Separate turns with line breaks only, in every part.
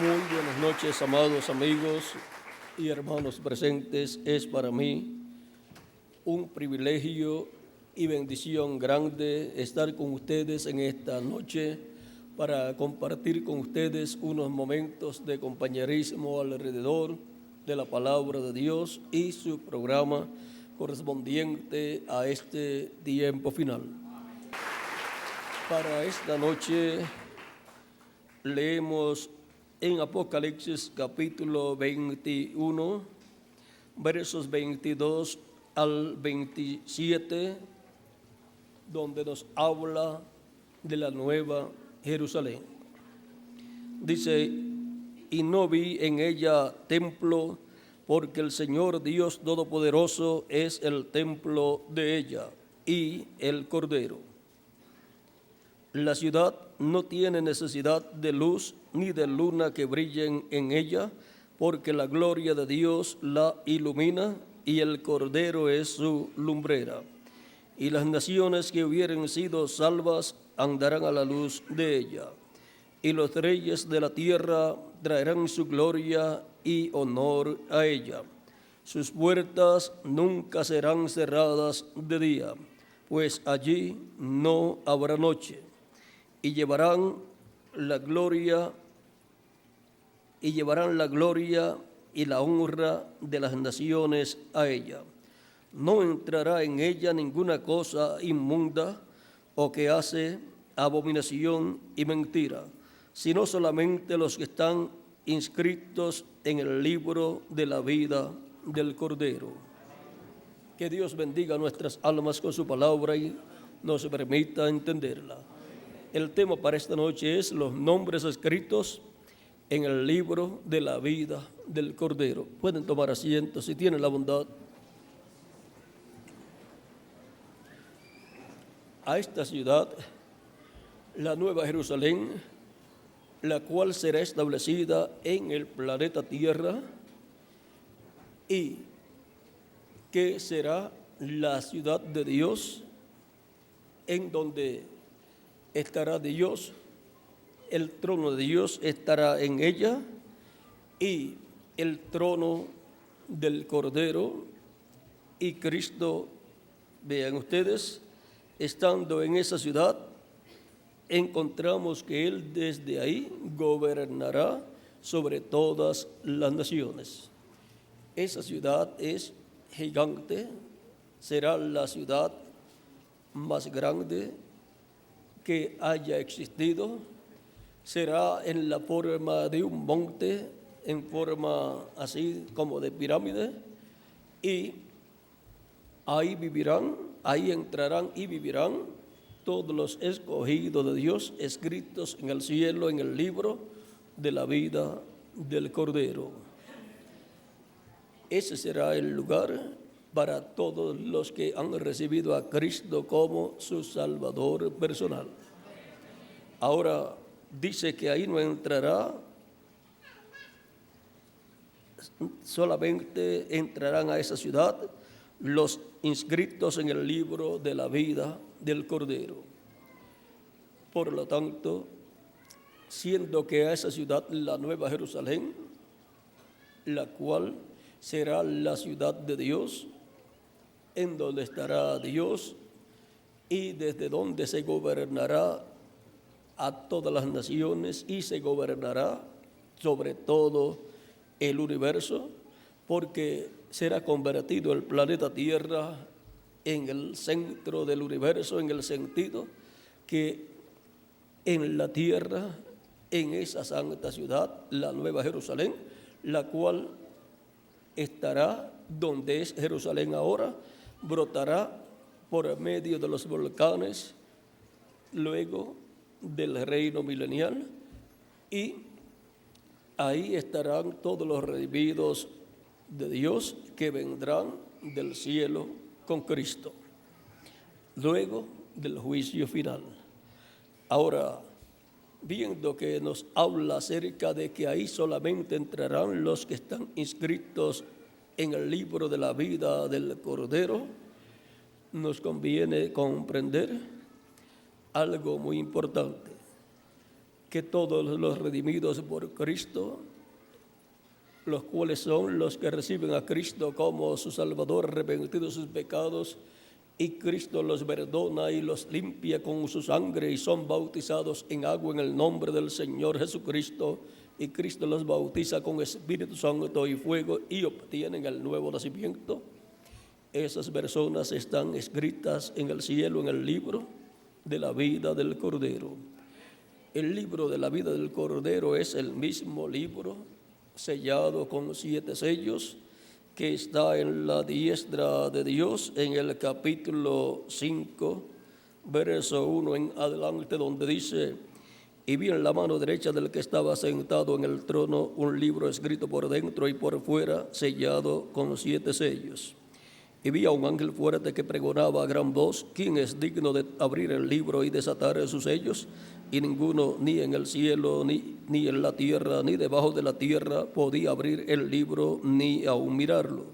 Muy buenas noches, amados amigos y hermanos presentes. Es para mí un privilegio y bendición grande estar con ustedes en esta noche para compartir con ustedes unos momentos de compañerismo alrededor de la palabra de Dios y su programa correspondiente a este tiempo final. Para esta noche leemos en Apocalipsis capítulo 21, versos 22 al 27, donde nos habla de la nueva Jerusalén. Dice: y no vi en ella templo, porque el Señor Dios Todopoderoso es el templo de ella, y el Cordero. La ciudad no tiene necesidad de luz ni de luna que brillen en ella, porque la gloria de Dios la ilumina y el Cordero es su lumbrera. Y las naciones que hubieren sido salvas andarán a la luz de ella. Y los reyes de la tierra traerán su gloria y honor a ella. Sus puertas nunca serán cerradas de día, pues allí no habrá noche. Y llevarán la gloria y la honra de las naciones a ella. No entrará en ella ninguna cosa inmunda o que hace abominación y mentira, sino solamente los que están inscritos en el libro de la vida del Cordero. Que Dios bendiga nuestras almas con su palabra y nos permita entenderla. El tema para esta noche es los nombres escritos en el libro de la vida del Cordero. Pueden tomar asiento si tienen la bondad. A esta ciudad, la Nueva Jerusalén, la cual será establecida en el planeta Tierra y que será la ciudad de Dios, en donde estará Dios, el trono de Dios estará en ella y el trono del Cordero y Cristo. Vean ustedes, estando en esa ciudad, encontramos que Él desde ahí gobernará sobre todas las naciones. Esa ciudad es gigante, será la ciudad más grande que haya existido, será en la forma de un monte, en forma así como de pirámide, y ahí vivirán, ahí entrarán y vivirán todos los escogidos de Dios, escritos en el cielo, en el libro de la vida del Cordero. Ese será el lugar para todos los que han recibido a Cristo como su Salvador personal. Ahora dice que ahí no entrará, solamente entrarán a esa ciudad los inscritos en el libro de la vida del Cordero. Por lo tanto, siendo que a esa ciudad, la Nueva Jerusalén, la cual será la ciudad de Dios, en donde estará Dios y desde donde se gobernará a todas las naciones y se gobernará sobre todo el universo, porque será convertido el planeta Tierra en el centro del universo, en el sentido que en la tierra, en esa santa ciudad, la Nueva Jerusalén, la cual estará donde es Jerusalén ahora, brotará por medio de los volcanes, luego del reino milenial, y ahí estarán todos los redimidos de Dios que vendrán del cielo con Cristo, luego del juicio final. Ahora, viendo que nos habla acerca de que ahí solamente entrarán los que están inscritos en el libro de la vida del Cordero, nos conviene comprender algo muy importante, que todos los redimidos por Cristo, los cuales son los que reciben a Cristo como su Salvador, arrepentidos sus pecados, y Cristo los perdona y los limpia con su sangre y son bautizados en agua en el nombre del Señor Jesucristo, y Cristo los bautiza con Espíritu Santo y fuego y obtienen el nuevo nacimiento. Esas personas están escritas en el cielo en el libro de la vida del Cordero. El libro de la vida del Cordero es el mismo libro sellado con 7 sellos que está en la diestra de Dios en el capítulo 5, verso 1 en adelante, donde dice: y vi en la mano derecha del que estaba sentado en el trono un libro escrito por dentro y por fuera, sellado con 7 sellos. Y vi a un ángel fuerte que pregonaba a gran voz: ¿quién es digno de abrir el libro y desatar sus sellos? Y ninguno, ni en el cielo, ni en la tierra, ni debajo de la tierra, podía abrir el libro ni aun mirarlo.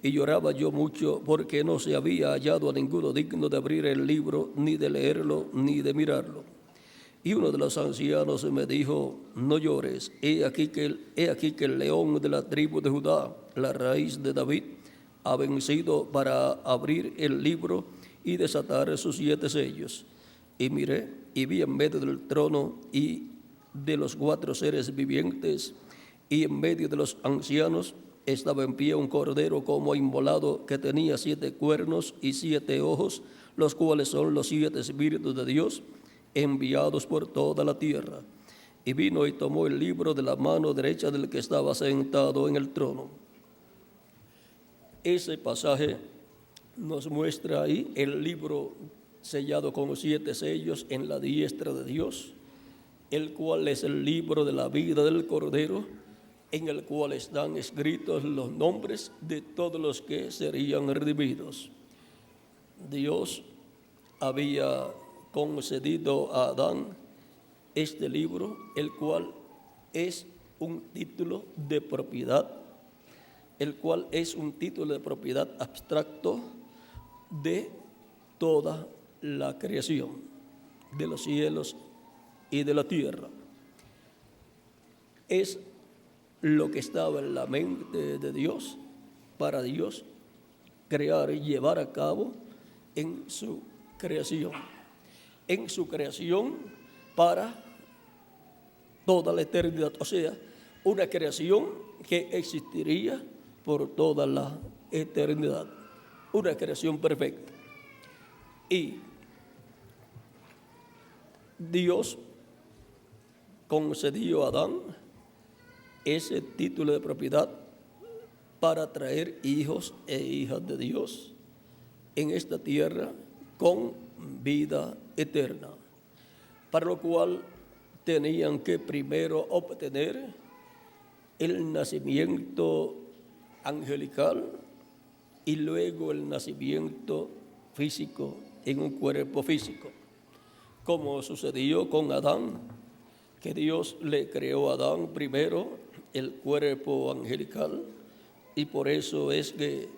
Y lloraba yo mucho, porque no se había hallado a ninguno digno de abrir el libro, ni de leerlo, ni de mirarlo. Y uno de los ancianos me dijo: no llores, he aquí que el león de la tribu de Judá, la raíz de David, ha vencido para abrir el libro y desatar sus 7 sellos. Y miré, y vi en medio del trono y de los 4 seres vivientes, y en medio de los ancianos, estaba en pie un cordero como inmolado, que tenía 7 cuernos y 7 ojos, los cuales son los 7 espíritus de Dios, enviados por toda la tierra. Y vino y tomó el libro de la mano derecha del que estaba sentado en el trono. Ese pasaje nos muestra ahí el libro sellado con 7 sellos en la diestra de Dios, el cual es el libro de la vida del Cordero, en el cual están escritos los nombres de todos los que serían redimidos. Dios había concedido a Adán este libro, el cual es un título de propiedad, abstracto de toda la creación, de los cielos y de la tierra. Es lo que estaba en la mente de Dios, para Dios crear y llevar a cabo en su creación. En su creación para toda la eternidad, o sea, una creación que existiría por toda la eternidad, una creación perfecta. Y Dios concedió a Adán ese título de propiedad para traer hijos e hijas de Dios en esta tierra con vida eterna, para lo cual tenían que primero obtener el nacimiento angelical y luego el nacimiento físico en un cuerpo físico, como sucedió con Adán, que Dios le creó a Adán primero el cuerpo angelical, y por eso es que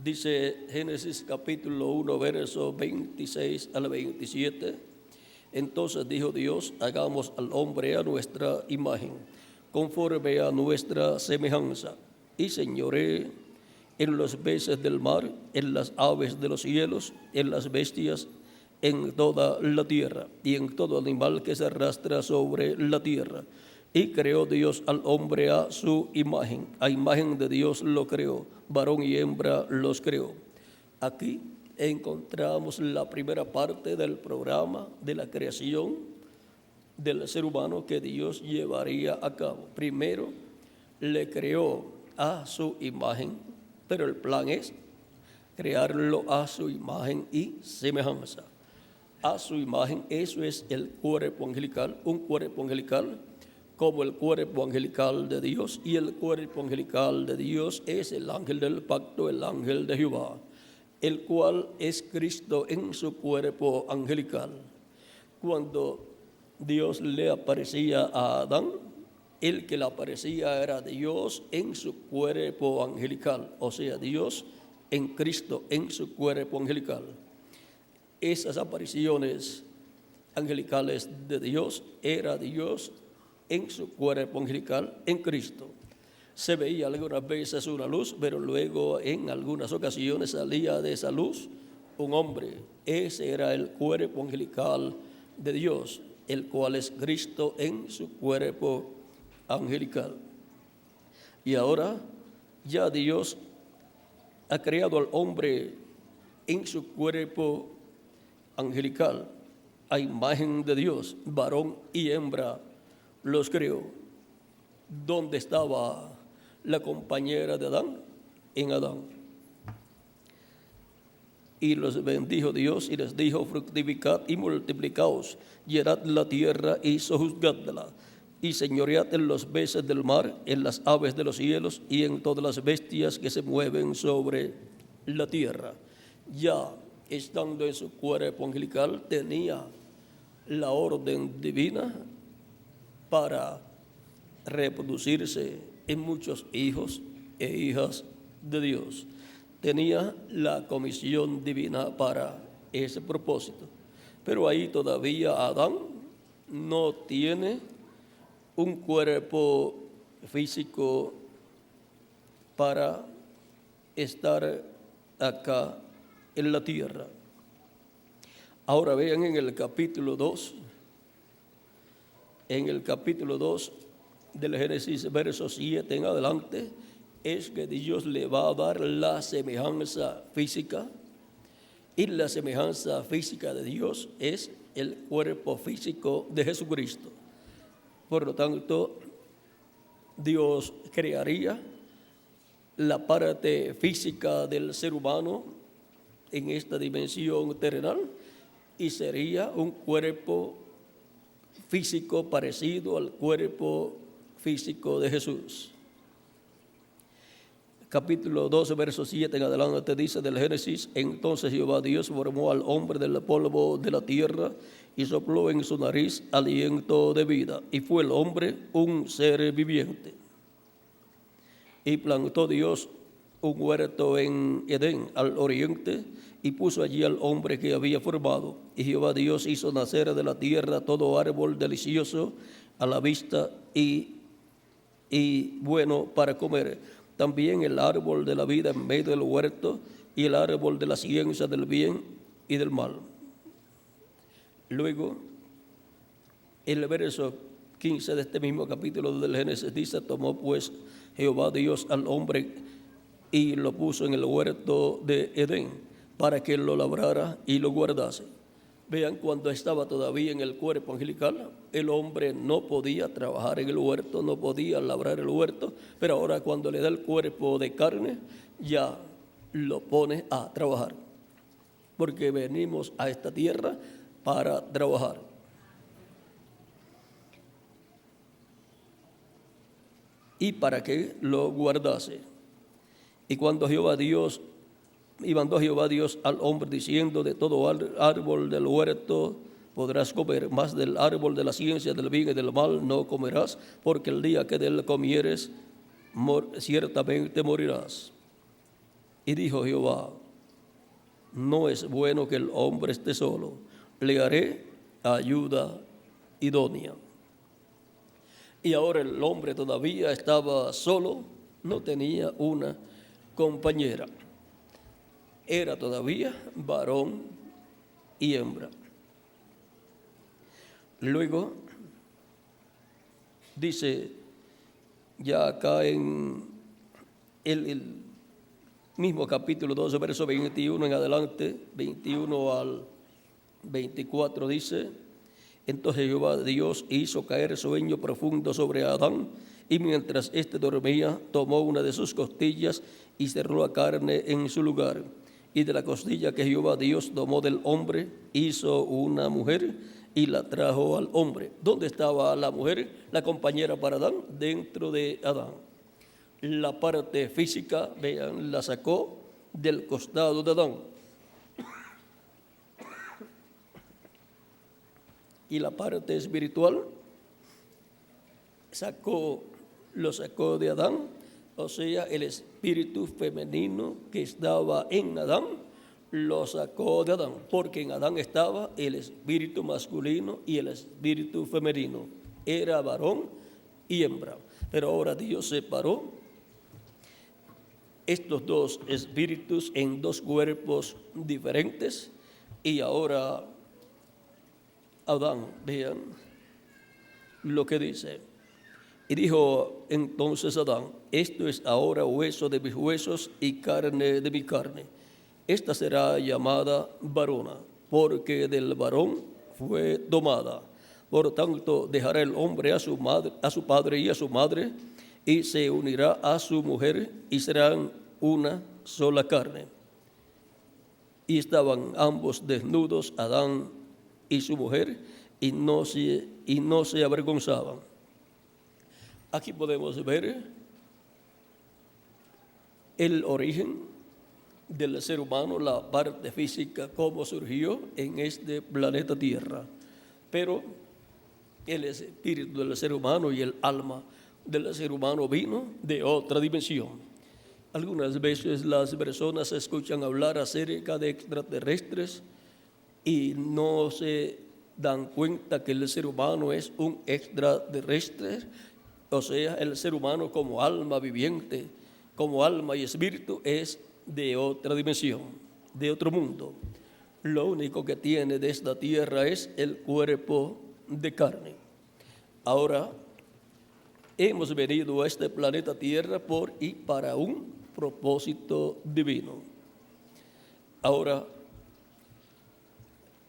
dice Génesis capítulo 1, verso 26 al 27, entonces dijo Dios: hagamos al hombre a nuestra imagen, conforme a nuestra semejanza, y señoree en los peces del mar, en las aves de los cielos, en las bestias, en toda la tierra, y en todo animal que se arrastra sobre la tierra. Y creó Dios al hombre a su imagen de Dios lo creó, varón y hembra los creó. Aquí encontramos la primera parte del programa de la creación del ser humano que Dios llevaría a cabo. Primero le creó a su imagen, pero el plan es crearlo a su imagen y semejanza. A su imagen, eso es el cuerpo angelical, un cuerpo angelical como el cuerpo angelical de Dios, y el cuerpo angelical de Dios es el ángel del pacto, el ángel de Jehová, el cual es Cristo en su cuerpo angelical. Cuando Dios le aparecía a Adán, el que le aparecía era Dios en su cuerpo angelical, o sea, Dios en Cristo en su cuerpo angelical. Esas apariciones angelicales de Dios, era Dios en su cuerpo angelical en Cristo. Se veía algunas veces una luz, pero luego en algunas ocasiones salía de esa luz un hombre. Ese era el cuerpo angelical de Dios, el cual es Cristo en su cuerpo angelical. Y ahora ya Dios ha creado al hombre en su cuerpo angelical, a imagen de Dios, varón y hembra los creó. ¿Dónde estaba la compañera de Adán? En Adán. Y los bendijo Dios y les dijo: fructificad y multiplicaos, llenad la tierra y sojuzgadla, y señoread en los peces del mar, en las aves de los cielos y en todas las bestias que se mueven sobre la tierra. Ya estando en su cuerpo angelical, tenía la orden divina para reproducirse en muchos hijos e hijas de Dios. Tenía la comisión divina para ese propósito. Pero ahí todavía Adán no tiene un cuerpo físico para estar acá en la tierra. Ahora vean en el capítulo 2, del Génesis, versos 7 en adelante, es que Dios le va a dar la semejanza física, y la semejanza física de Dios es el cuerpo físico de Jesucristo. Por lo tanto, Dios crearía la parte física del ser humano en esta dimensión terrenal y sería un cuerpo físico parecido al cuerpo físico de Jesús. Capítulo 12, verso 7 en adelante dice del Génesis: entonces Jehová Dios formó al hombre del polvo de la tierra y sopló en su nariz aliento de vida, y fue el hombre un ser viviente. Y plantó Dios un huerto en Edén al oriente, y puso allí al hombre que había formado. Y Jehová Dios hizo nacer de la tierra todo árbol delicioso a la vista y bueno para comer, también el árbol de la vida en medio del huerto, y el árbol de la ciencia del bien y del mal. Luego, el verso 15 de este mismo capítulo del Génesis dice: tomó pues Jehová Dios al hombre y lo puso en el huerto de Edén, para que lo labrara y lo guardase. Vean, cuando estaba todavía en el cuerpo angelical, el hombre no podía trabajar en el huerto, no podía labrar el huerto, pero ahora cuando le da el cuerpo de carne, ya lo pone a trabajar, porque venimos a esta tierra para trabajar. Y para que lo guardase. Y cuando mandó Jehová Dios al hombre diciendo: de todo árbol del huerto podrás comer, mas del árbol de la ciencia del bien y del mal no comerás, porque el día que de él comieres, ciertamente morirás. Y dijo Jehová: no es bueno que el hombre esté solo, le haré ayuda idónea. Y ahora el hombre todavía estaba solo, no tenía una compañera. Era todavía varón y hembra. Luego dice ya acá en el mismo capítulo 12, verso 21 en adelante, 21 al 24 dice: entonces Jehová Dios hizo caer sueño profundo sobre Adán, y mientras éste dormía, tomó una de sus costillas y cerró la carne en su lugar. Y de la costilla que Jehová Dios tomó del hombre, hizo una mujer y la trajo al hombre. ¿Dónde estaba la mujer, la compañera para Adán? Dentro de Adán. La parte física, vean, la sacó del costado de Adán. Y la parte espiritual lo sacó de Adán, o sea, el espíritu femenino que estaba en Adán, lo sacó de Adán, porque en Adán estaba el espíritu masculino y el espíritu femenino. Era varón y hembra. Pero ahora Dios separó estos dos espíritus en dos cuerpos diferentes y ahora Adán, vean lo que dice. Y dijo entonces Adán: esto es ahora hueso de mis huesos y carne de mi carne. Esta será llamada varona, porque del varón fue tomada. Por tanto, dejará el hombre a su padre y a su madre, y se unirá a su mujer, y serán una sola carne. Y estaban ambos desnudos, Adán y su mujer, y no se avergonzaban. Aquí podemos ver el origen del ser humano, la parte física, cómo surgió en este planeta Tierra. Pero el espíritu del ser humano y el alma del ser humano vino de otra dimensión. Algunas veces las personas escuchan hablar acerca de extraterrestres y no se dan cuenta que el ser humano es un extraterrestre, o sea, el ser humano como alma viviente, como alma y espíritu, es de otra dimensión, de otro mundo. Lo único que tiene de esta tierra es el cuerpo de carne. Ahora, hemos venido a este planeta Tierra por y para un propósito divino. Ahora,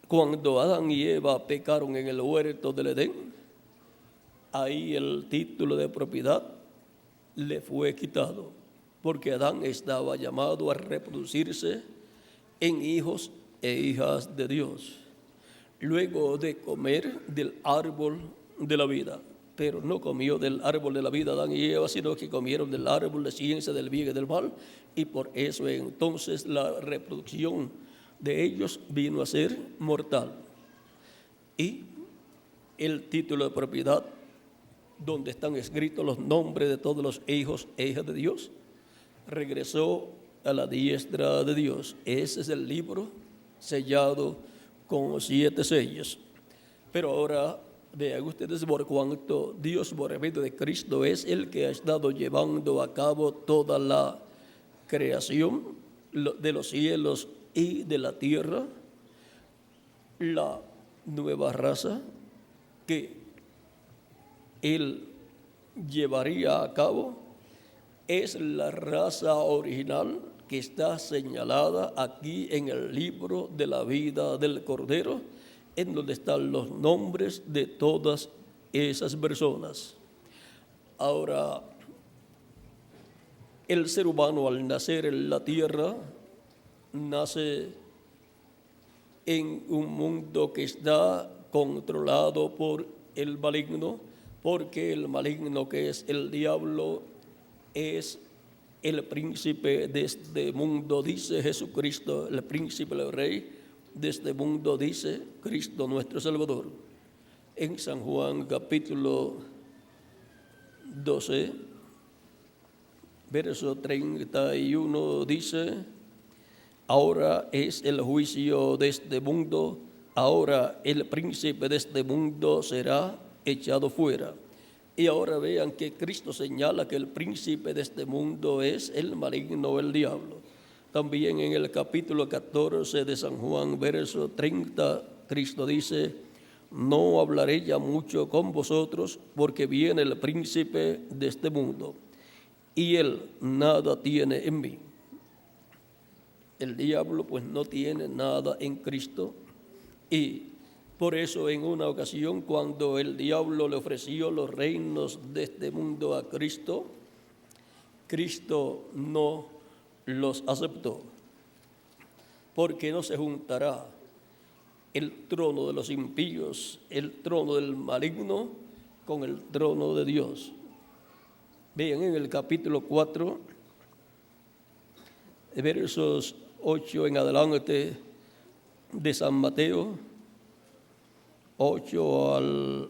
cuando Adán y Eva pecaron en el huerto del Edén, ahí el título de propiedad le fue quitado, porque Adán estaba llamado a reproducirse en hijos e hijas de Dios, luego de comer del árbol de la vida. Pero no comió del árbol de la vida Adán y Eva, sino que comieron del árbol de ciencia del bien y del mal, y por eso entonces la reproducción de ellos vino a ser mortal. Y el título de propiedad, donde están escritos los nombres de todos los hijos e hijas de Dios, regresó a la diestra de Dios. Ese es el libro sellado con 7 sellos. Pero ahora vean ustedes por cuanto Dios, por medio de Cristo, es el que ha estado llevando a cabo toda la creación de los cielos y de la tierra. La nueva raza que Él llevaría a cabo es la raza original que está señalada aquí en el libro de la vida del Cordero, en donde están los nombres de todas esas personas. Ahora, el ser humano al nacer en la tierra, nace en un mundo que está controlado por el maligno, porque el maligno, que es el diablo, es el príncipe de este mundo, dice Jesucristo, el príncipe, el rey de este mundo, dice Cristo nuestro Salvador. En San Juan capítulo 12, verso 31 dice: ahora es el juicio de este mundo, ahora el príncipe de este mundo será echado fuera. Y ahora vean que Cristo señala que el príncipe de este mundo es el maligno, el diablo. También en el capítulo 14 de San Juan, verso 30, Cristo dice: no hablaré ya mucho con vosotros, porque viene el príncipe de este mundo, y él nada tiene en mí. El diablo pues no tiene nada en Cristo, y por eso en una ocasión, cuando el diablo le ofreció los reinos de este mundo a Cristo, Cristo no los aceptó, porque no se juntará el trono de los impíos, el trono del maligno, con el trono de Dios. Vean en el capítulo 4, versos 8 en adelante de San Mateo, 8 al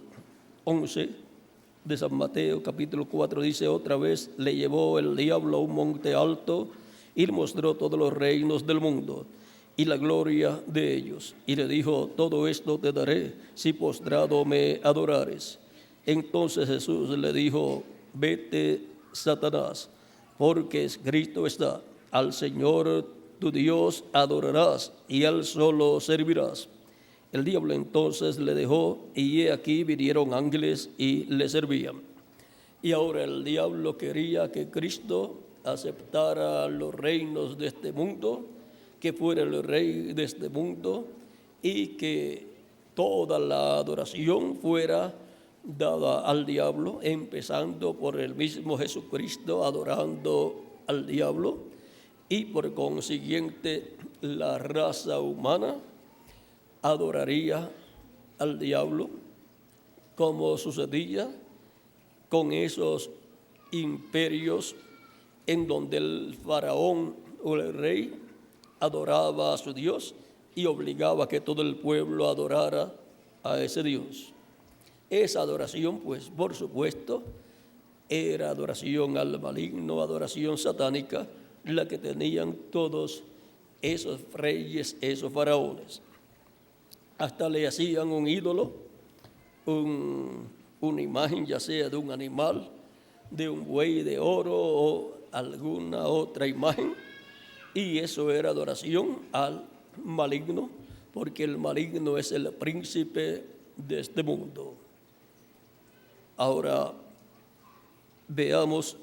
11 de San Mateo, capítulo 4, dice: otra vez le llevó el diablo a un monte alto y le mostró todos los reinos del mundo y la gloria de ellos. Y le dijo: todo esto te daré si postrado me adorares. Entonces Jesús le dijo: vete, Satanás, porque escrito está: al Señor tu Dios adorarás y a Él solo servirás. El diablo entonces le dejó, y he aquí vinieron ángeles y le servían. Y ahora el diablo quería que Cristo aceptara los reinos de este mundo, que fuera el rey de este mundo, y que toda la adoración fuera dada al diablo, empezando por el mismo Jesucristo adorando al diablo, y por consiguiente la raza humana adoraría al diablo, como sucedía con esos imperios en donde el faraón o el rey adoraba a su Dios y obligaba a que todo el pueblo adorara a ese Dios. Esa adoración, pues, por supuesto, era adoración al maligno, adoración satánica, la que tenían todos esos reyes, esos faraones. Hasta le hacían un ídolo, una imagen, ya sea de un animal, de un buey de oro o alguna otra imagen, y eso era adoración al maligno, porque el maligno es el príncipe de este mundo. Ahora veamos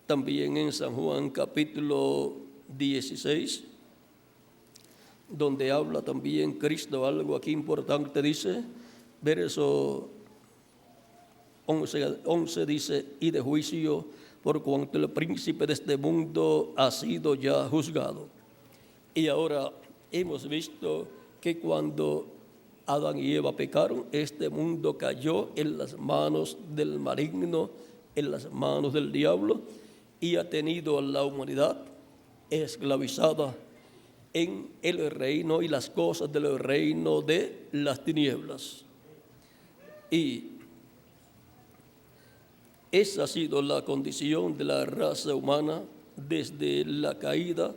también en San Juan capítulo 16, donde habla también Cristo algo aquí importante. Dice, verso 11 dice: y de juicio, por cuanto el príncipe de este mundo ha sido ya juzgado. Y ahora hemos visto que cuando Adán y Eva pecaron, este mundo cayó en las manos del maligno, en las manos del diablo, y ha tenido a la humanidad esclavizada en el reino y las cosas del reino de las tinieblas. Y esa ha sido la condición de la raza humana desde la caída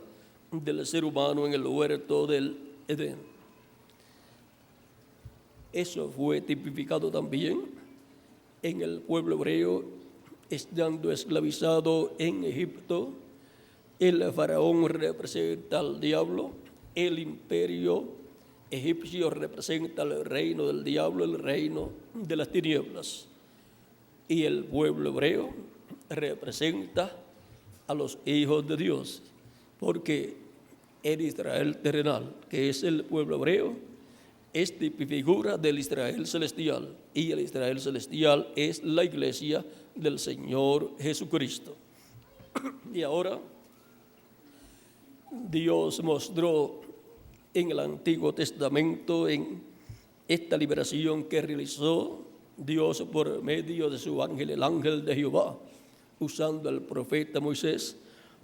del ser humano en el huerto del Edén. Eso fue tipificado también en el pueblo hebreo, estando esclavizado en Egipto. El faraón representa al diablo, el imperio egipcio representa el reino del diablo, el reino de las tinieblas. Y el pueblo hebreo representa a los hijos de Dios, porque el Israel terrenal, que es el pueblo hebreo, es figura del Israel celestial, y el Israel celestial es la iglesia del Señor Jesucristo. Y ahora Dios mostró en el Antiguo Testamento, en esta liberación que realizó Dios por medio de su ángel, el ángel de Jehová, usando al profeta Moisés.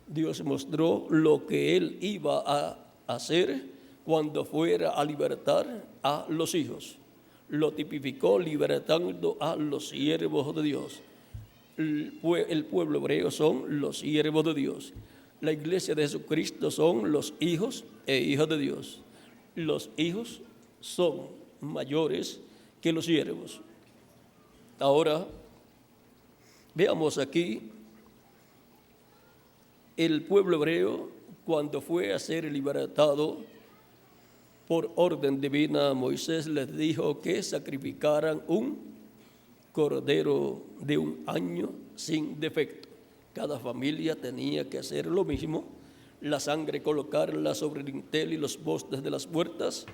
Dios mostró lo que él iba a hacer cuando fuera a libertar a los hijos. Lo tipificó libertando a los siervos de Dios. El pueblo hebreo son los siervos de Dios. La iglesia de Jesucristo son los hijos e hijas de Dios. Los hijos son mayores que los siervos. Ahora, veamos aquí, el pueblo hebreo, cuando fue a ser libertado por orden divina, Moisés les dijo que sacrificaran un cordero de 1 año sin defecto. Cada familia tenía que hacer lo mismo, la sangre colocarla sobre el dintel y los postes de las puertas,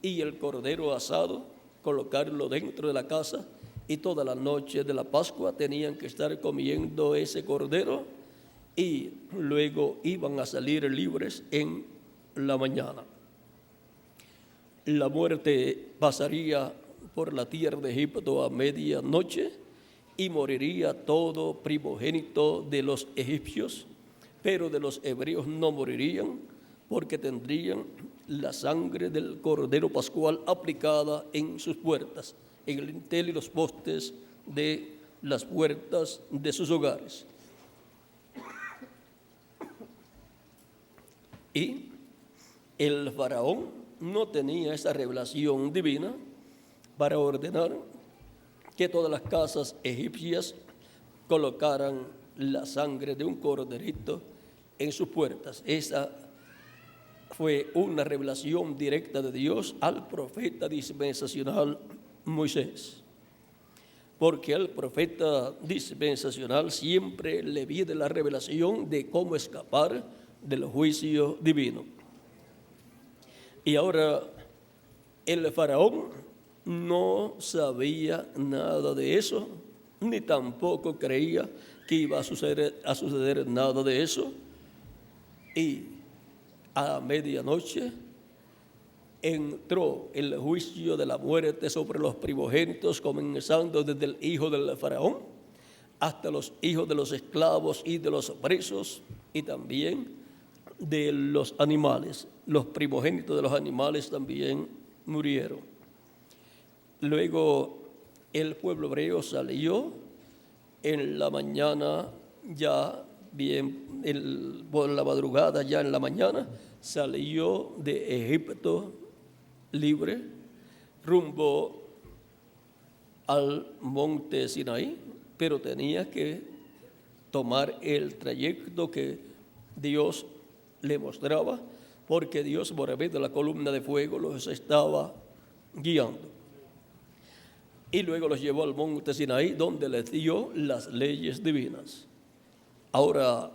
y el cordero asado colocarlo dentro de la casa, y toda la noche de la Pascua tenían que estar comiendo ese cordero, y luego iban a salir libres en la mañana. La muerte pasaría por la tierra de Egipto a medianoche, y moriría todo primogénito de los egipcios, pero de los hebreos no morirían, porque tendrían la sangre del cordero pascual aplicada en sus puertas, en el dintel y los postes de las puertas de sus hogares. Y el faraón no tenía esa revelación divina para ordenar que todas las casas egipcias colocaran la sangre de un corderito en sus puertas. Esa fue una revelación directa de Dios al profeta dispensacional Moisés. Porque al profeta dispensacional siempre le viene la revelación de cómo escapar del juicio divino. Y ahora el faraón no sabía nada de eso, ni tampoco creía que iba a suceder nada de eso. Y a medianoche entró el juicio de la muerte sobre los primogénitos, comenzando desde el hijo del faraón hasta los hijos de los esclavos y de los presos, y también de los animales. Los primogénitos de los animales también murieron. Luego el pueblo hebreo salió en la mañana, ya bien, por la madrugada, ya en la mañana, salió de Egipto libre rumbo al monte Sinaí, pero tenía que tomar el trayecto que Dios le mostraba, porque Dios por medio de la columna de fuego los estaba guiando. Y luego los llevó al monte Sinaí, donde les dio las leyes divinas. Ahora,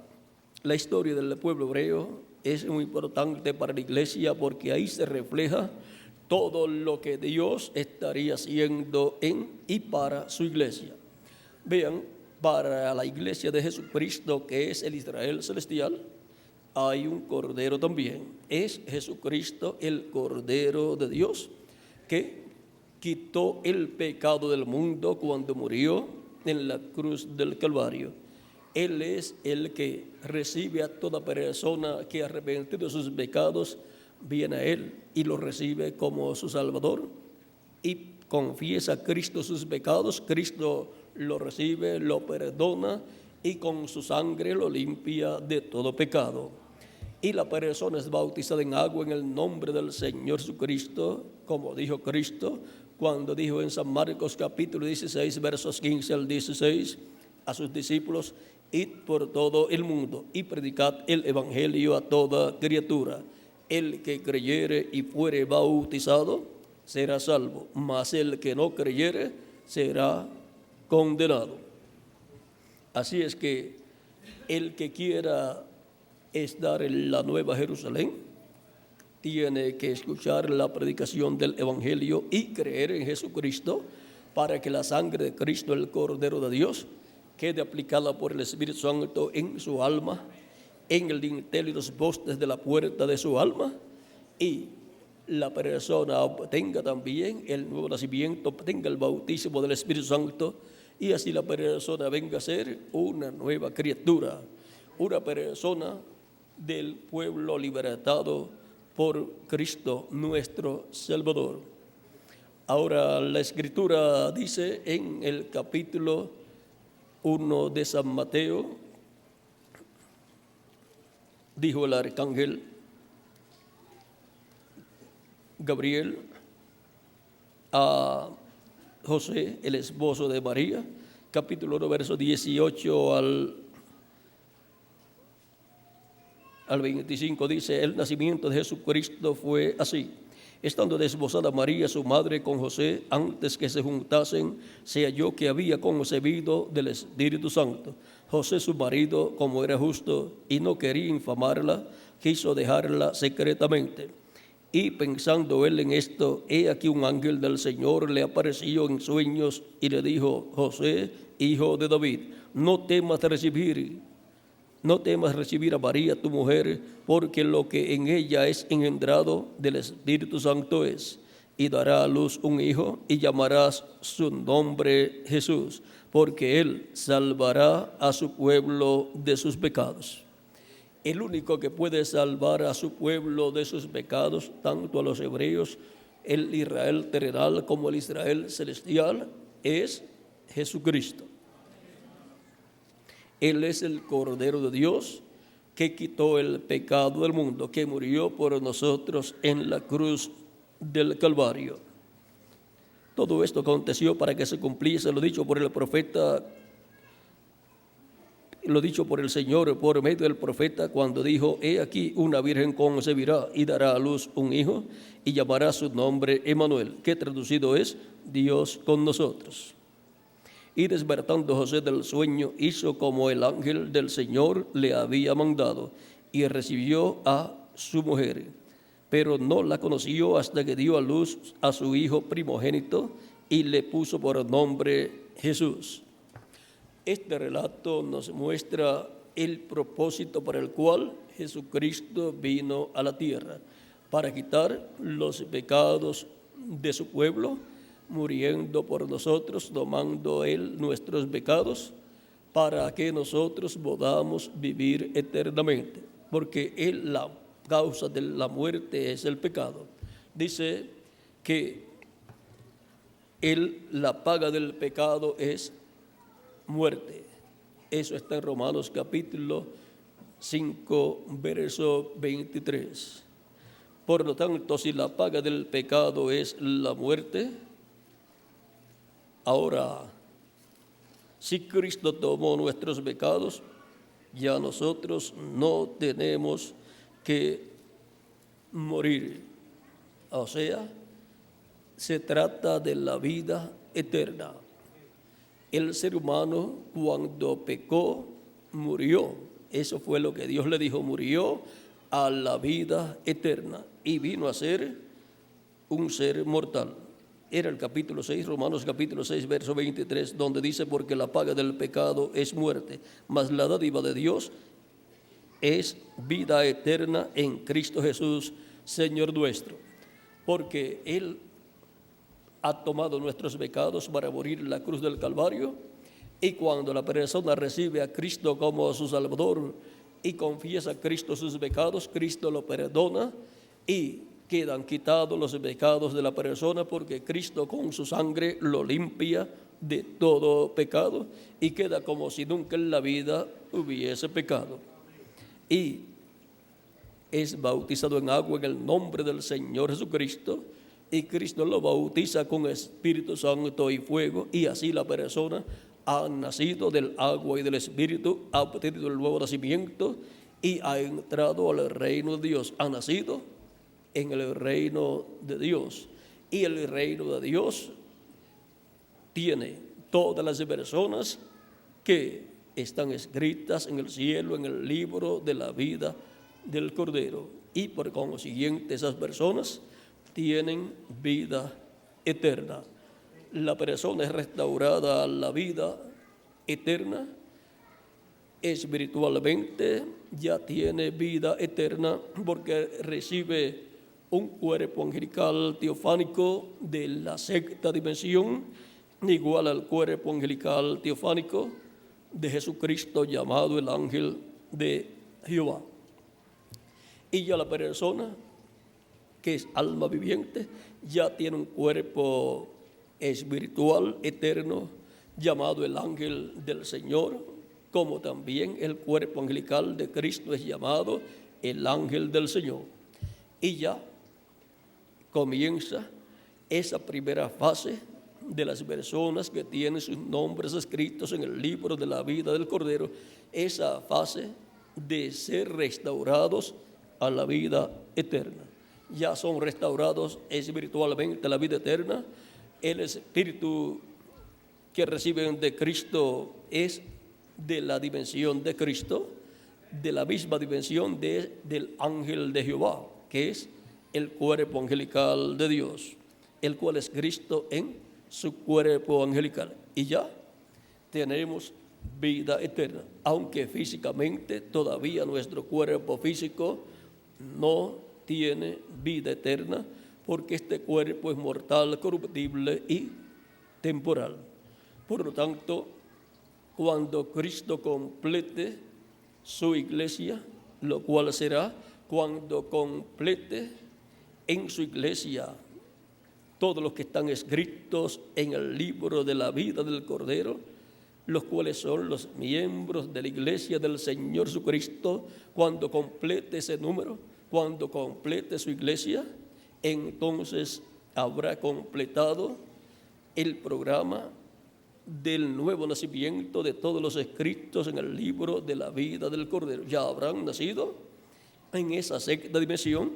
la historia del pueblo hebreo es muy importante para la iglesia, porque ahí se refleja todo lo que Dios estaría haciendo en y para su iglesia. Vean, para la iglesia de Jesucristo, que es el Israel celestial, hay un cordero también. Es Jesucristo el Cordero de Dios, que quitó el pecado del mundo cuando murió en la cruz del Calvario. Él es el que recibe a toda persona que arrepentido de sus pecados viene a Él y lo recibe como su Salvador y confiesa a Cristo sus pecados. Cristo lo recibe, lo perdona y con su sangre lo limpia de todo pecado. Y la persona es bautizada en agua en el nombre del Señor Jesucristo, como dijo Cristo cuando dijo en San Marcos capítulo 16, versos 15 al 16, a sus discípulos: id por todo el mundo y predicad el evangelio a toda criatura. El que creyere y fuere bautizado será salvo, mas el que no creyere será condenado. Así es que el que quiera estar en la Nueva Jerusalén tiene que escuchar la predicación del evangelio y creer en Jesucristo, para que la sangre de Cristo, el Cordero de Dios, quede aplicada por el Espíritu Santo en su alma, en el dintel y los postes de la puerta de su alma, y la persona obtenga también el nuevo nacimiento, obtenga el bautismo del Espíritu Santo, y así la persona venga a ser una nueva criatura, una persona del pueblo libertado por Cristo nuestro Salvador. Ahora la Escritura dice en el capítulo 1 de San Mateo, dijo el arcángel Gabriel a José, el esposo de María, capítulo 1, verso 18 al 25, dice: el nacimiento de Jesucristo fue así. Estando desposada María, su madre, con José, antes que se juntasen, se halló que había concebido del Espíritu Santo. José, su marido, como era justo y no quería infamarla, quiso dejarla secretamente. Y pensando él en esto, he aquí un ángel del Señor le apareció en sueños y le dijo: José, hijo de David, no temas recibir a María tu mujer, porque lo que en ella es engendrado del Espíritu Santo es, y dará a luz un hijo, y llamarás su nombre Jesús, porque él salvará a su pueblo de sus pecados. El único que puede salvar a su pueblo de sus pecados, tanto a los hebreos, el Israel terrenal como el Israel celestial, es Jesucristo. Él es el Cordero de Dios que quitó el pecado del mundo, que murió por nosotros en la cruz del Calvario. Todo esto aconteció para que se cumpliese lo dicho por el profeta, lo dicho por el Señor por medio del profeta cuando dijo: he aquí una virgen concebirá y dará a luz un hijo y llamará su nombre Emmanuel, que traducido es Dios con nosotros. Y despertando José del sueño, hizo como el ángel del Señor le había mandado y recibió a su mujer, pero no la conoció hasta que dio a luz a su hijo primogénito y le puso por nombre Jesús. Este relato nos muestra el propósito para el cual Jesucristo vino a la tierra, para quitar los pecados de su pueblo, muriendo por nosotros, tomando Él nuestros pecados, para que nosotros podamos vivir eternamente, porque Él, la causa de la muerte es el pecado. Dice que la paga del pecado es muerte. Eso está en Romanos capítulo 5, verso 23. Por lo tanto, si la paga del pecado es la muerte, ahora, si Cristo tomó nuestros pecados, ya nosotros no tenemos que morir. O sea, se trata de la vida eterna. El ser humano, cuando pecó, murió. Eso fue lo que Dios le dijo: murió a la vida eterna y vino a ser un ser mortal. Era el capítulo 6, Romanos capítulo 6, verso 23, donde dice: porque la paga del pecado es muerte, mas la dádiva de Dios es vida eterna en Cristo Jesús, Señor nuestro. Porque Él ha tomado nuestros pecados para morir en la cruz del Calvario, y cuando la persona recibe a Cristo como su Salvador y confiesa a Cristo sus pecados, Cristo lo perdona y quedan quitados los pecados de la persona, porque Cristo con su sangre lo limpia de todo pecado y queda como si nunca en la vida hubiese pecado. Y es bautizado en agua en el nombre del Señor Jesucristo, y Cristo lo bautiza con Espíritu Santo y fuego, y así la persona ha nacido del agua y del Espíritu, ha obtenido el nuevo nacimiento y ha entrado al reino de Dios, ha nacido en el reino de Dios. Y el reino de Dios tiene todas las personas que están escritas en el cielo, en el libro de la vida del Cordero, y por consiguiente esas personas tienen vida eterna. La persona es restaurada a la vida eterna, espiritualmente ya tiene vida eterna, porque recibe un cuerpo angelical teofánico de la sexta dimensión, igual al cuerpo angelical teofánico de Jesucristo, llamado el ángel de Jehová. Y ya la persona que es alma viviente ya tiene un cuerpo espiritual eterno llamado el ángel del Señor, como también el cuerpo angelical de Cristo es llamado el ángel del Señor. Y ya comienza esa primera fase de las personas que tienen sus nombres escritos en el libro de la vida del Cordero, esa fase de ser restaurados a la vida eterna. Ya son restaurados espiritualmente a la vida eterna. El espíritu que reciben de Cristo es de la dimensión de Cristo, de la misma dimensión del ángel de Jehová, que es el cuerpo angelical de Dios, el cual es Cristo en su cuerpo angelical. Y ya tenemos vida eterna, aunque físicamente todavía nuestro cuerpo físico no tiene vida eterna, porque este cuerpo es mortal, corruptible y temporal. Por lo tanto, cuando Cristo complete su iglesia, lo cual será cuando complete en su iglesia todos los que están escritos en el libro de la vida del Cordero, los cuales son los miembros de la iglesia del Señor Jesucristo. Cuando complete ese número, cuando complete su iglesia, entonces habrá completado el programa del nuevo nacimiento de todos los escritos en el libro de la vida del Cordero. Ya habrán nacido en esa sexta dimensión,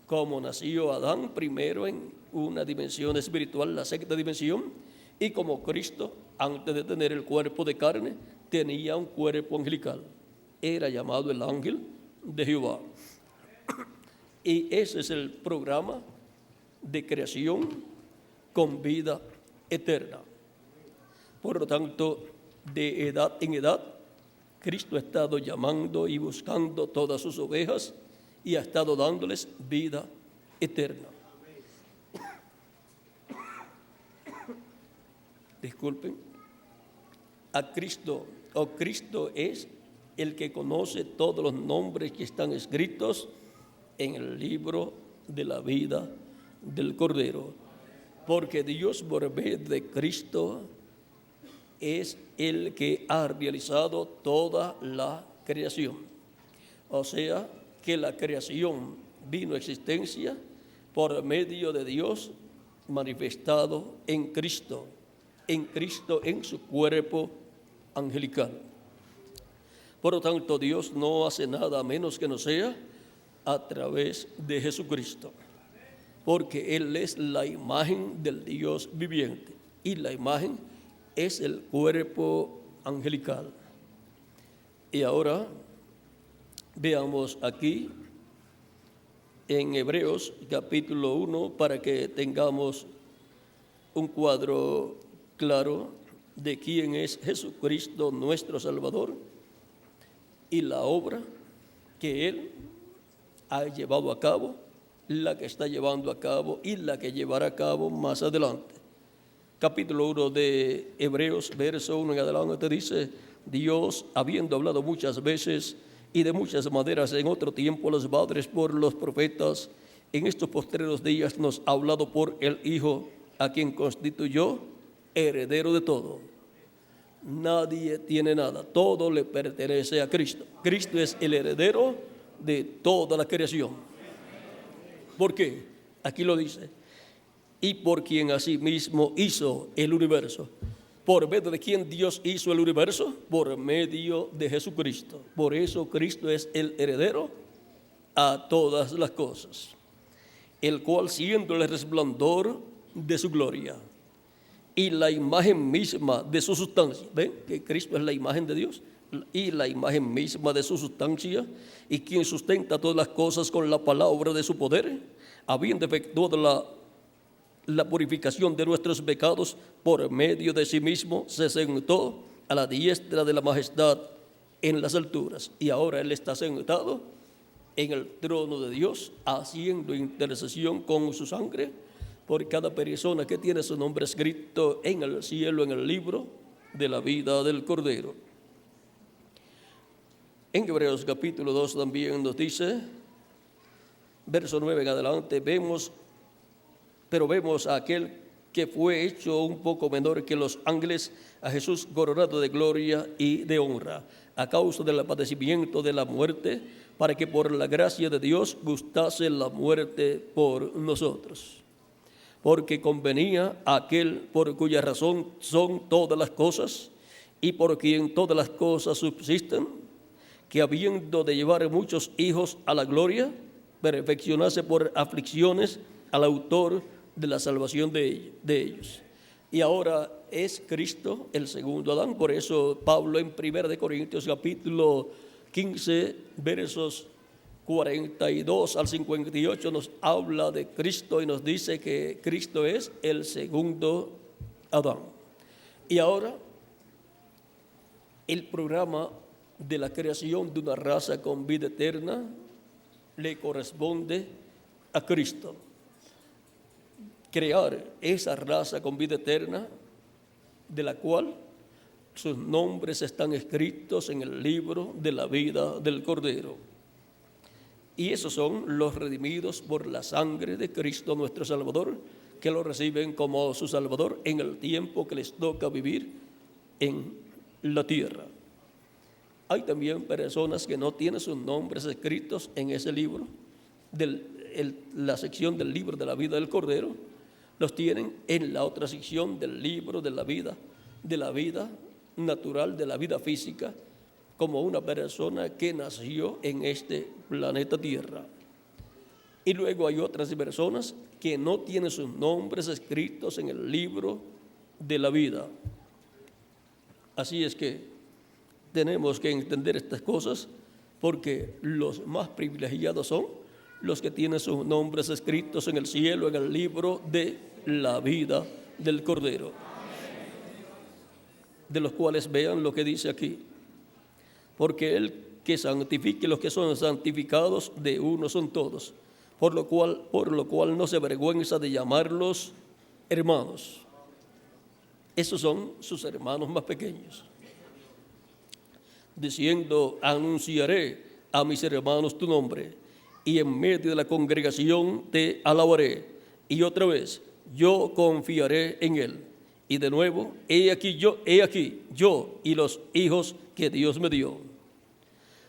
como nació Adán primero en una dimensión espiritual, la sexta dimensión, y como Cristo, antes de tener el cuerpo de carne, tenía un cuerpo angelical. Era llamado el ángel de Jehová. Y ese es el programa de creación con vida eterna. Por lo tanto, de edad en edad, Cristo ha estado llamando y buscando todas sus ovejas y ha estado dándoles vida eterna. Disculpen. Cristo es el que conoce todos los nombres que están escritos en el libro de la vida del Cordero. Porque Dios, por medio de Cristo, es el que ha realizado toda la creación. O sea, que la creación vino a existencia por medio de Dios manifestado en Cristo, en su cuerpo angelical. Por lo tanto, Dios no hace nada a menos que no sea a través de Jesucristo, porque Él es la imagen del Dios viviente y la imagen es el cuerpo angelical. Y ahora veamos aquí en Hebreos capítulo 1 para que tengamos un cuadro claro de quién es Jesucristo nuestro Salvador y la obra que Él ha llevado a cabo, la que está llevando a cabo y la que llevará a cabo más adelante. Capítulo 1 de Hebreos, verso 1 en adelante, dice: Dios, habiendo hablado muchas veces y de muchas maneras en otro tiempo a los padres por los profetas, en estos postreros días nos ha hablado por el Hijo, a quien constituyó heredero de todo. Nadie tiene nada, todo le pertenece a Cristo. Cristo es el heredero de toda la creación. ¿Por qué? Aquí lo dice: y por quien asimismo hizo el universo. ¿Por medio de quién Dios hizo el universo? Por medio de Jesucristo. Por eso Cristo es el heredero a todas las cosas, el cual, siendo el resplandor de su gloria y la imagen misma de su sustancia, ¿ven que Cristo es la imagen de Dios? Y la imagen misma de su sustancia, y quien sustenta todas las cosas con la palabra de su poder, habiendo efectuado la purificación de nuestros pecados por medio de sí mismo, se sentó a la diestra de la majestad en las alturas. Y ahora Él está sentado en el trono de Dios, haciendo intercesión con su sangre por cada persona que tiene su nombre escrito en el cielo, en el libro de la vida del Cordero. En Hebreos capítulo 2 también nos dice, verso 9 en adelante, vemos a aquel que fue hecho un poco menor que los ángeles, a Jesús coronado de gloria y de honra, a causa del padecimiento de la muerte, para que por la gracia de Dios gustase la muerte por nosotros. Porque convenía a aquel por cuya razón son todas las cosas, y por quien todas las cosas subsisten, que habiendo de llevar muchos hijos a la gloria, perfeccionase por aflicciones al autor de la salvación de ellos. Y ahora es Cristo el segundo Adán. Por eso Pablo en 1 Corintios capítulo 15, versos 42 al 58 nos habla de Cristo y nos dice que Cristo es el segundo Adán. Y ahora el programa de la creación de una raza con vida eterna le corresponde a Cristo. Crear esa raza con vida eterna, de la cual sus nombres están escritos en el libro de la vida del Cordero. Y esos son los redimidos por la sangre de Cristo nuestro Salvador, que lo reciben como su Salvador en el tiempo que les toca vivir en la tierra. Hay también personas que no tienen sus nombres escritos en ese libro, la sección del libro de la vida del Cordero, los tienen en la otra sección del libro de la vida natural, de la vida física, como una persona que nació en este planeta Tierra. Y luego hay otras personas que no tienen sus nombres escritos en el libro de la vida. Así es que tenemos que entender estas cosas, porque los más privilegiados son los que tienen sus nombres escritos en el cielo, en el libro de la vida del Cordero, de los cuales vean lo que dice aquí. Porque el que santifique los que son santificados, de uno son todos, por lo cual no se avergüenza de llamarlos hermanos. Esos son sus hermanos más pequeños. Diciendo, anunciaré a mis hermanos tu nombre, y en medio de la congregación te alabaré. Y otra vez, yo confiaré en él. Y de nuevo, he aquí yo y los hijos que Dios me dio.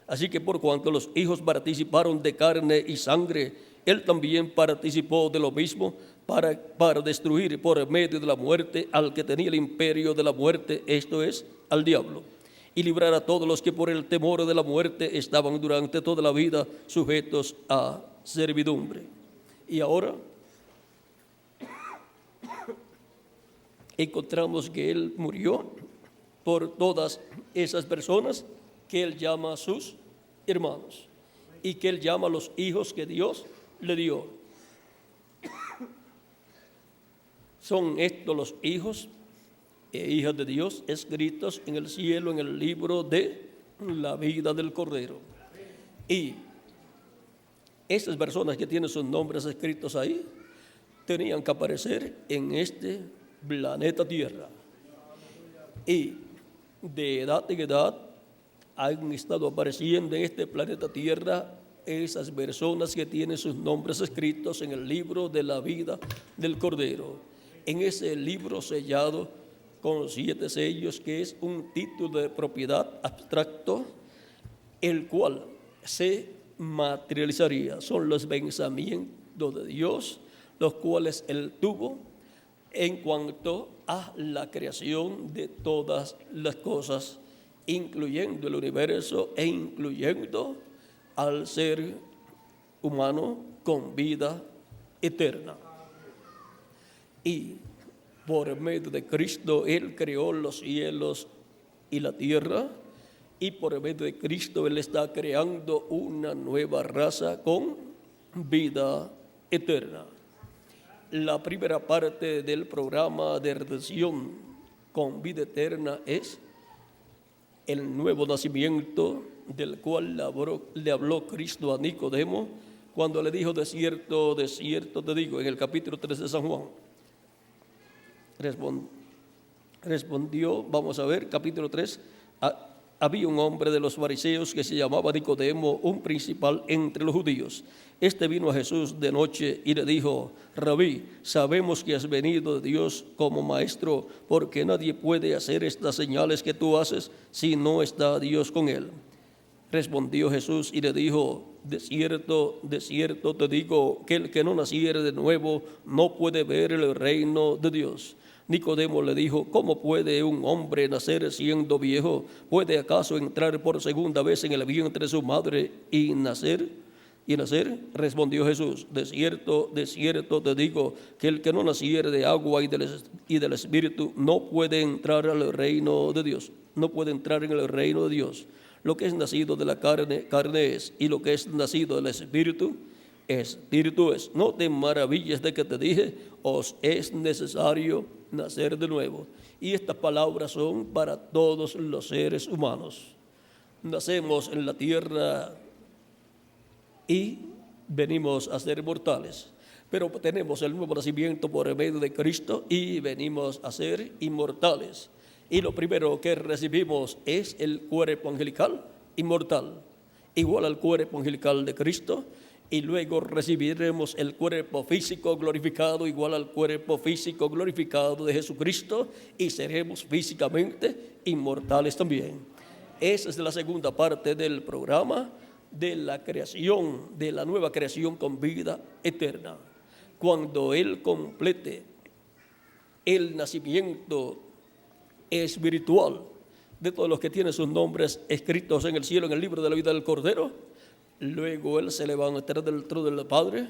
Así que por cuanto los hijos participaron de carne y sangre, él también participó de lo mismo para destruir por medio de la muerte al que tenía el imperio de la muerte, esto es, al diablo, y librar a todos los que por el temor de la muerte estaban durante toda la vida sujetos a servidumbre. Y ahora encontramos que él murió por todas esas personas que él llama sus hermanos y que él llama los hijos que Dios le dio. Son estos los hijos e hijas de Dios escritos en el cielo en el libro de la vida del Cordero. Y estas personas que tienen sus nombres escritos ahí tenían que aparecer en este planeta Tierra. Y de edad en edad han estado apareciendo en este planeta Tierra esas personas que tienen sus nombres escritos en el libro de la vida del Cordero. En ese libro sellado con 7 sellos, que es un título de propiedad abstracto, el cual se materializaría. Son los pensamientos de Dios, los cuales él tuvo en cuanto a la creación de todas las cosas, incluyendo el universo e incluyendo al ser humano con vida eterna. Y por medio de Cristo él creó los cielos y la tierra, y por medio de Cristo él está creando una nueva raza con vida eterna. La primera parte del programa de redención con vida eterna es el nuevo nacimiento, del cual le habló Cristo a Nicodemo cuando le dijo, de cierto te digo, en el capítulo 3 de San Juan. Respondió, vamos a ver, capítulo 3, había un hombre de los fariseos que se llamaba Nicodemo, un principal entre los judíos. Este vino a Jesús de noche y le dijo, Rabí, sabemos que has venido de Dios como maestro, porque nadie puede hacer estas señales que tú haces si no está Dios con él. Respondió Jesús y le dijo, de cierto te digo, que el que no naciere de nuevo no puede ver el reino de Dios. Nicodemo le dijo, ¿cómo puede un hombre nacer siendo viejo? ¿Puede acaso entrar por segunda vez en el vientre de su madre y nacer? Respondió Jesús, de cierto te digo, que el que no naciere de agua y del Espíritu no puede entrar al reino de Dios. No puede entrar en el reino de Dios. Lo que es nacido de la carne, carne es, y lo que es nacido del Espíritu, Espíritu es. No te maravilles de que te dije, os es necesario nacer de nuevo. Y estas palabras son para todos los seres humanos. Nacemos en la tierra y venimos a ser mortales, pero tenemos el nuevo nacimiento por medio de Cristo y venimos a ser inmortales. Y lo primero que recibimos es el cuerpo angelical inmortal, igual al cuerpo angelical de Cristo, y luego recibiremos el cuerpo físico glorificado igual al cuerpo físico glorificado de Jesucristo y seremos físicamente inmortales también. Esa es la segunda parte del programa de la creación, de la nueva creación con vida eterna. Cuando Él complete el nacimiento espiritual de todos los que tienen sus nombres escritos en el cielo, en el libro de la vida del Cordero, luego Él se levantará del trono del Padre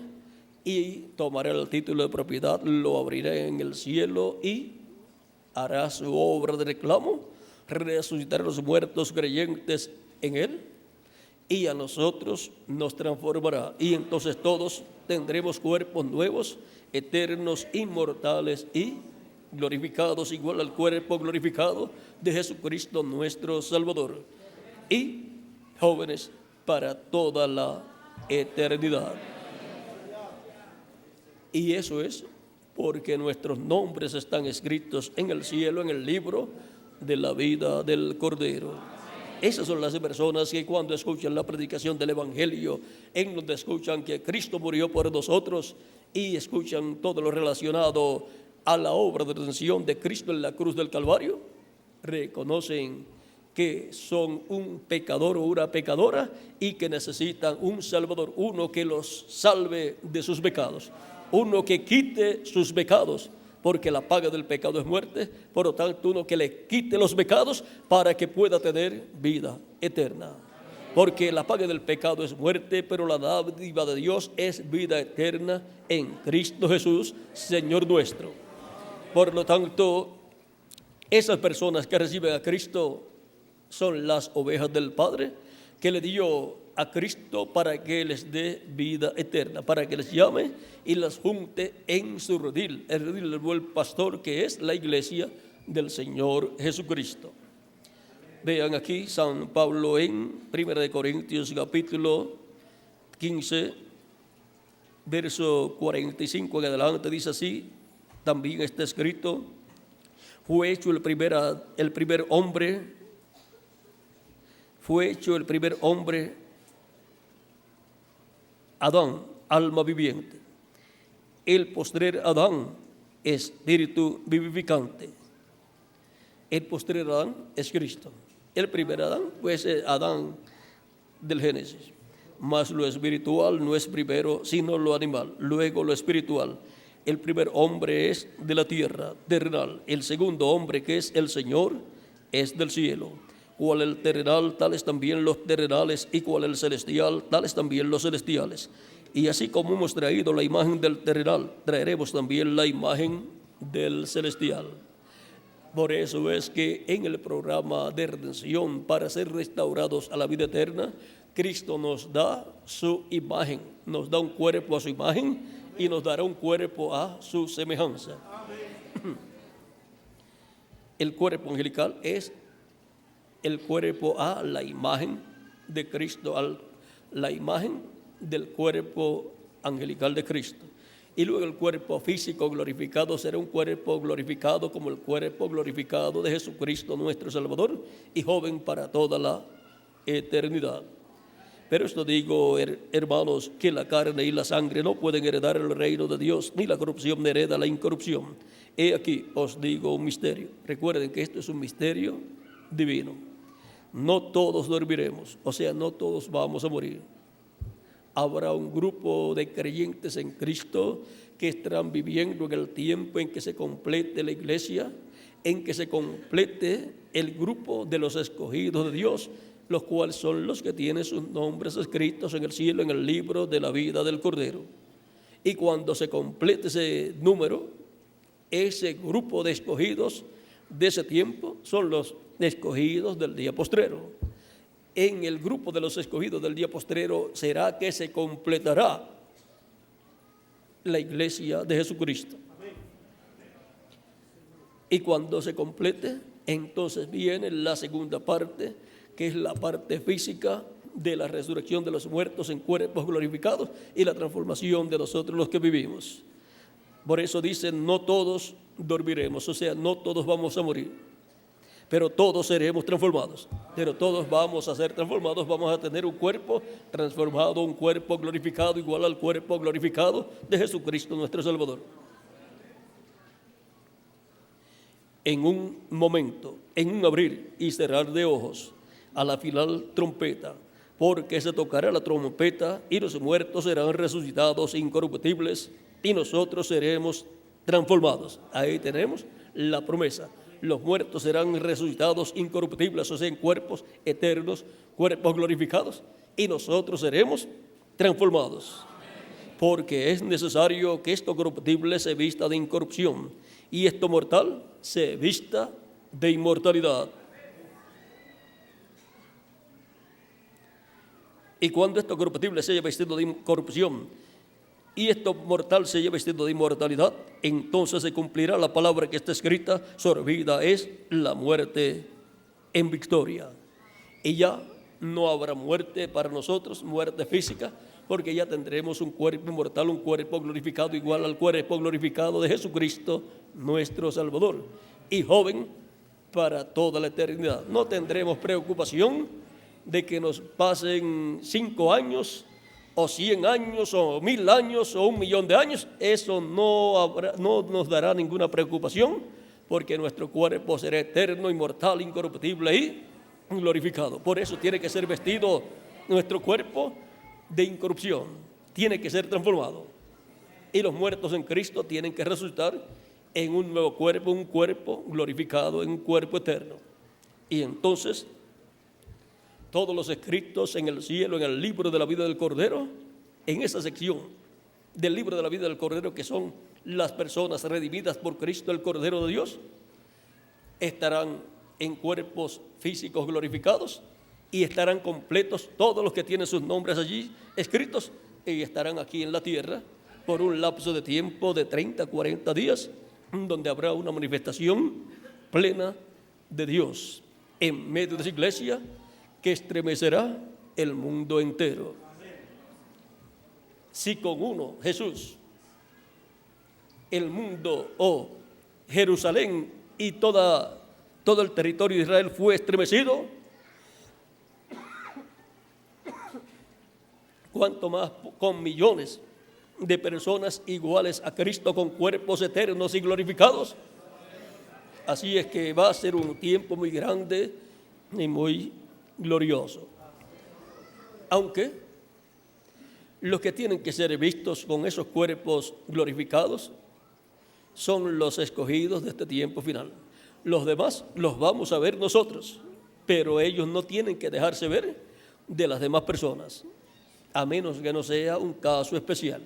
y tomará el título de propiedad, lo abrirá en el cielo y hará su obra de reclamo, resucitará a los muertos creyentes en Él y a nosotros nos transformará. Y entonces todos tendremos cuerpos nuevos, eternos, inmortales y glorificados, igual al cuerpo glorificado de Jesucristo nuestro Salvador. Y jóvenes para toda la eternidad. Y eso es porque nuestros nombres están escritos en el cielo, en el libro de la vida del Cordero. Esas son las personas que cuando escuchan la predicación del Evangelio, en donde escuchan que Cristo murió por nosotros y escuchan todo lo relacionado a la obra de redención de Cristo en la cruz del Calvario, reconocen que son un pecador o una pecadora y que necesitan un Salvador, uno que los salve de sus pecados, uno que quite sus pecados, porque la paga del pecado es muerte. Por lo tanto, uno que le quite los pecados para que pueda tener vida eterna. Porque la paga del pecado es muerte, pero la dádiva de Dios es vida eterna en Cristo Jesús, Señor nuestro. Por lo tanto, esas personas que reciben a Cristo son las ovejas del Padre, que le dio a Cristo para que les dé vida eterna, para que les llame y las junte en su redil, el redil del buen pastor, que es la iglesia del Señor Jesucristo. Vean aquí San Pablo en 1 Corintios capítulo 15, verso 45 en adelante, dice así, también está escrito: fue hecho el primer hombre, Adán, alma viviente. El postrer Adán, espíritu vivificante. El postrer Adán es Cristo. El primer Adán, pues es Adán del Génesis. Mas lo espiritual no es primero, sino lo animal, luego lo espiritual. El primer hombre es de la tierra, terrenal. El segundo hombre, que es el Señor, es del cielo. Cual el terrenal, tales también los terrenales, y cual el celestial, tales también los celestiales. Y así como hemos traído la imagen del terrenal, traeremos también la imagen del celestial. Por eso es que en el programa de redención, para ser restaurados a la vida eterna, Cristo nos da su imagen, nos da un cuerpo a su imagen y nos dará un cuerpo a su semejanza. El cuerpo angelical es el cuerpo a la imagen de Cristo, a la imagen del cuerpo angelical de Cristo. Y luego el cuerpo físico glorificado será un cuerpo glorificado como el cuerpo glorificado de Jesucristo nuestro Salvador y joven para toda la eternidad. Pero esto digo, hermanos, que la carne y la sangre no pueden heredar el reino de Dios, ni la corrupción hereda la incorrupción. He aquí os digo un misterio. Recuerden que esto es un misterio divino. No todos dormiremos, o sea, no todos vamos a morir. Habrá un grupo de creyentes en Cristo que estarán viviendo en el tiempo en que se complete la iglesia, en que se complete el grupo de los escogidos de Dios, los cuales son los que tienen sus nombres escritos en el cielo, en el libro de la vida del Cordero. Y cuando se complete ese número, ese grupo de escogidos de ese tiempo son los escogidos del día postrero. En el grupo de los escogidos del día postrero será que se completará la iglesia de Jesucristo. Y cuando se complete, entonces viene la segunda parte, que es la parte física de la resurrección de los muertos en cuerpos glorificados y la transformación de nosotros los que vivimos. Por eso dicen, no todos dormiremos, o sea, no todos vamos a morir. pero todos seremos transformados. Pero todos vamos a ser transformados, vamos a tener un cuerpo transformado, un cuerpo glorificado, igual al cuerpo glorificado de Jesucristo nuestro Salvador. En un momento, en un abrir y cerrar de ojos, a la final trompeta, porque se tocará la trompeta y los muertos serán resucitados incorruptibles y nosotros seremos transformados. Ahí tenemos la promesa. Los muertos serán resucitados incorruptibles, o sea, en cuerpos eternos, cuerpos glorificados, y nosotros seremos transformados. Porque es necesario que esto corruptible se vista de incorrupción y esto mortal se vista de inmortalidad. Y cuando esto corruptible se haya vestido de incorrupción y esto mortal se haya vestido de inmortalidad, entonces se cumplirá la palabra que está escrita: sorbida es la muerte en victoria. Y ya no habrá muerte para nosotros, muerte física, porque ya tendremos un cuerpo inmortal, un cuerpo glorificado igual al cuerpo glorificado de Jesucristo, nuestro Salvador, y joven para toda la eternidad. No tendremos preocupación de que nos pasen 5 años, o 100 años, o 1000 años, o 1.000.000 de años. Eso no nos dará ninguna preocupación, porque nuestro cuerpo será eterno, inmortal, incorruptible y glorificado. Por eso tiene que ser vestido nuestro cuerpo de incorrupción, tiene que ser transformado, y los muertos en Cristo tienen que resucitar en un nuevo cuerpo, un cuerpo glorificado, en un cuerpo eterno. Y entonces todos los escritos en el cielo, en el libro de la vida del Cordero, en esa sección del libro de la vida del Cordero, que son las personas redimidas por Cristo, el Cordero de Dios, estarán en cuerpos físicos glorificados, y estarán completos todos los que tienen sus nombres allí escritos, y estarán aquí en la tierra por un lapso de tiempo de 30, 40 días, donde habrá una manifestación plena de Dios en medio de esa iglesia que estremecerá el mundo entero. Si con uno, Jesús, el mundo o Jerusalén y todo el territorio de Israel fue estremecido, cuanto más con millones de personas iguales a Cristo, con cuerpos eternos y glorificados. Así es que va a ser un tiempo muy grande y muy glorioso. Aunque los que tienen que ser vistos con esos cuerpos glorificados son los escogidos de este tiempo final. Los demás los vamos a ver nosotros, pero ellos no tienen que dejarse ver de las demás personas, a menos que no sea un caso especial,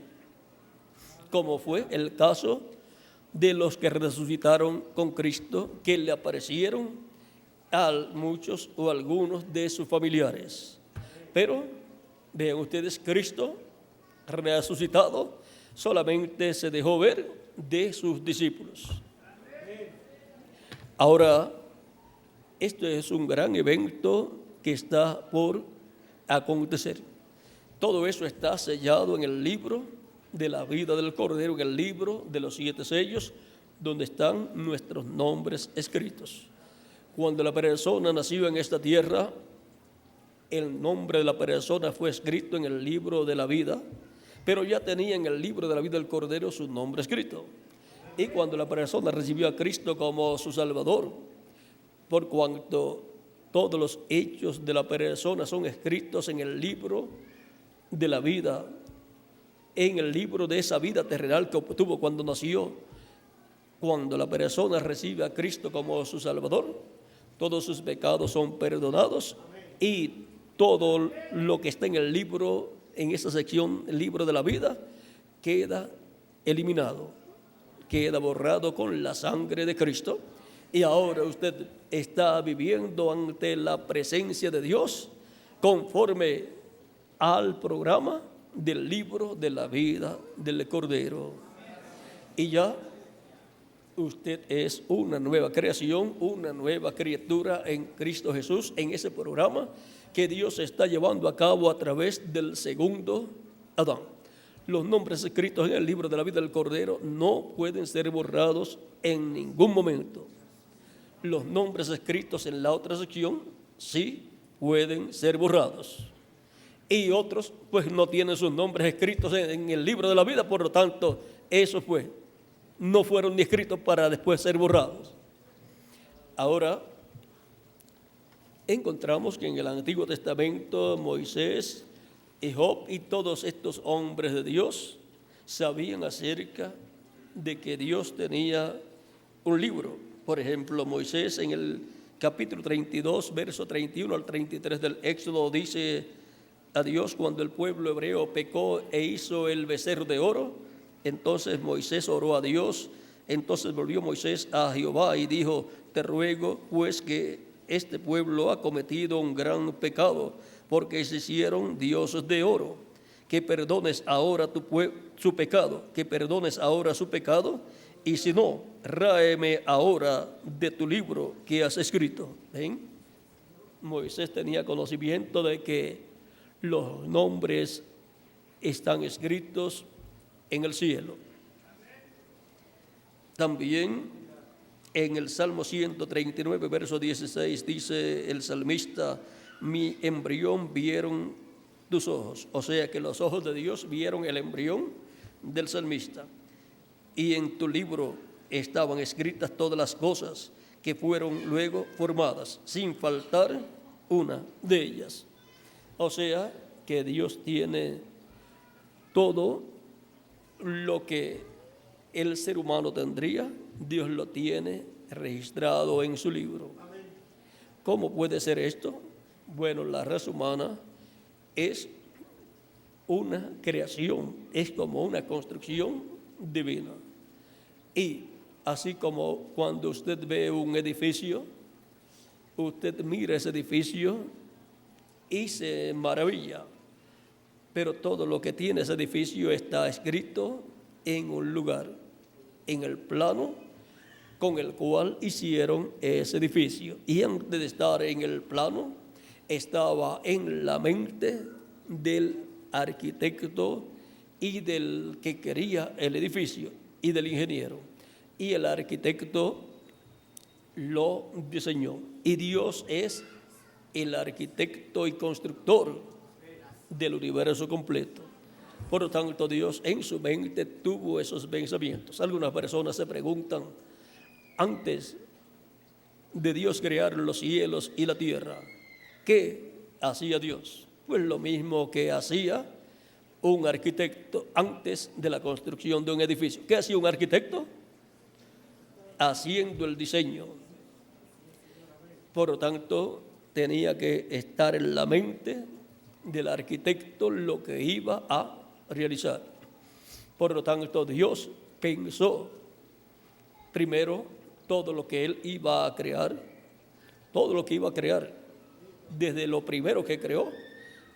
como fue el caso de los que resucitaron con Cristo, que le aparecieron a muchos o algunos de sus familiares. Pero vean ustedes, Cristo resucitado solamente se dejó ver de sus discípulos. Ahora, esto es un gran evento que está por acontecer. Todo eso está sellado en el libro de la vida del Cordero, en el libro de los 7 sellos, donde están nuestros nombres escritos. Cuando la persona nació en esta tierra, el nombre de la persona fue escrito en el libro de la vida, pero ya tenía en el libro de la vida del Cordero su nombre escrito. Y cuando la persona recibió a Cristo como su Salvador, por cuanto todos los hechos de la persona son escritos en el libro de la vida, en el libro de esa vida terrenal que obtuvo cuando nació, cuando la persona recibe a Cristo como su Salvador, todos sus pecados son perdonados y todo lo que está en el libro, en esa sección, el libro de la vida, queda eliminado, queda borrado con la sangre de Cristo. Y ahora usted está viviendo ante la presencia de Dios conforme al programa del libro de la vida del Cordero. Y ya usted es una nueva creación, una nueva criatura en Cristo Jesús, en ese programa que Dios está llevando a cabo a través del segundo Adán. Los nombres escritos en el libro de la vida del Cordero no pueden ser borrados en ningún momento. los nombres escritos en la otra sección sí pueden ser borrados. Y otros pues no tienen sus nombres escritos en el libro de la vida, por lo tanto, esos pues no fueron ni escritos para después ser borrados. Ahora, encontramos que en el Antiguo Testamento Moisés y Job y todos estos hombres de Dios sabían acerca de que Dios tenía un libro. Por ejemplo, Moisés en el capítulo 32, verso 31 al 33 del Éxodo dice a Dios cuando el pueblo hebreo pecó e hizo el becerro de oro. Entonces Moisés oró a Dios. Entonces volvió Moisés a Jehová y dijo: te ruego pues que este pueblo ha cometido un gran pecado, porque se hicieron dioses de oro. Que perdones ahora su pecado, que perdones ahora su pecado, y si no, ráeme ahora de tu libro que has escrito. ¿Ven? Moisés tenía conocimiento de que los nombres están escritos en el cielo. También en el Salmo 139, verso 16, dice el salmista: mi embrión vieron tus ojos. O sea que los ojos de Dios vieron el embrión del salmista. Y en tu libro estaban escritas todas las cosas que fueron luego formadas, sin faltar una de ellas. O sea que Dios tiene todo lo que el ser humano tendría, Dios lo tiene registrado en su libro. ¿Cómo puede ser esto? Bueno, la raza humana es una creación, es como una construcción divina. Y así como cuando usted ve un edificio, usted mira ese edificio y se maravilla, pero todo lo que tiene ese edificio está escrito en un lugar, en el plano con el cual hicieron ese edificio. Y antes de estar en el plano, estaba en la mente del arquitecto y del que quería el edificio y del ingeniero. Y el arquitecto lo diseñó. Y Dios es el arquitecto y constructor del universo completo. Por lo tanto, Dios en su mente tuvo esos pensamientos. Algunas personas se preguntan, antes de Dios crear los cielos y la tierra, ¿qué hacía Dios? Pues lo mismo que hacía un arquitecto antes de la construcción de un edificio. ¿Qué hacía un arquitecto? Haciendo el diseño. Por lo tanto, tenía que estar en la mente del arquitecto lo que iba a realizar. Por lo tanto, Dios pensó primero todo lo que Él iba a crear, todo lo que iba a crear, desde lo primero que creó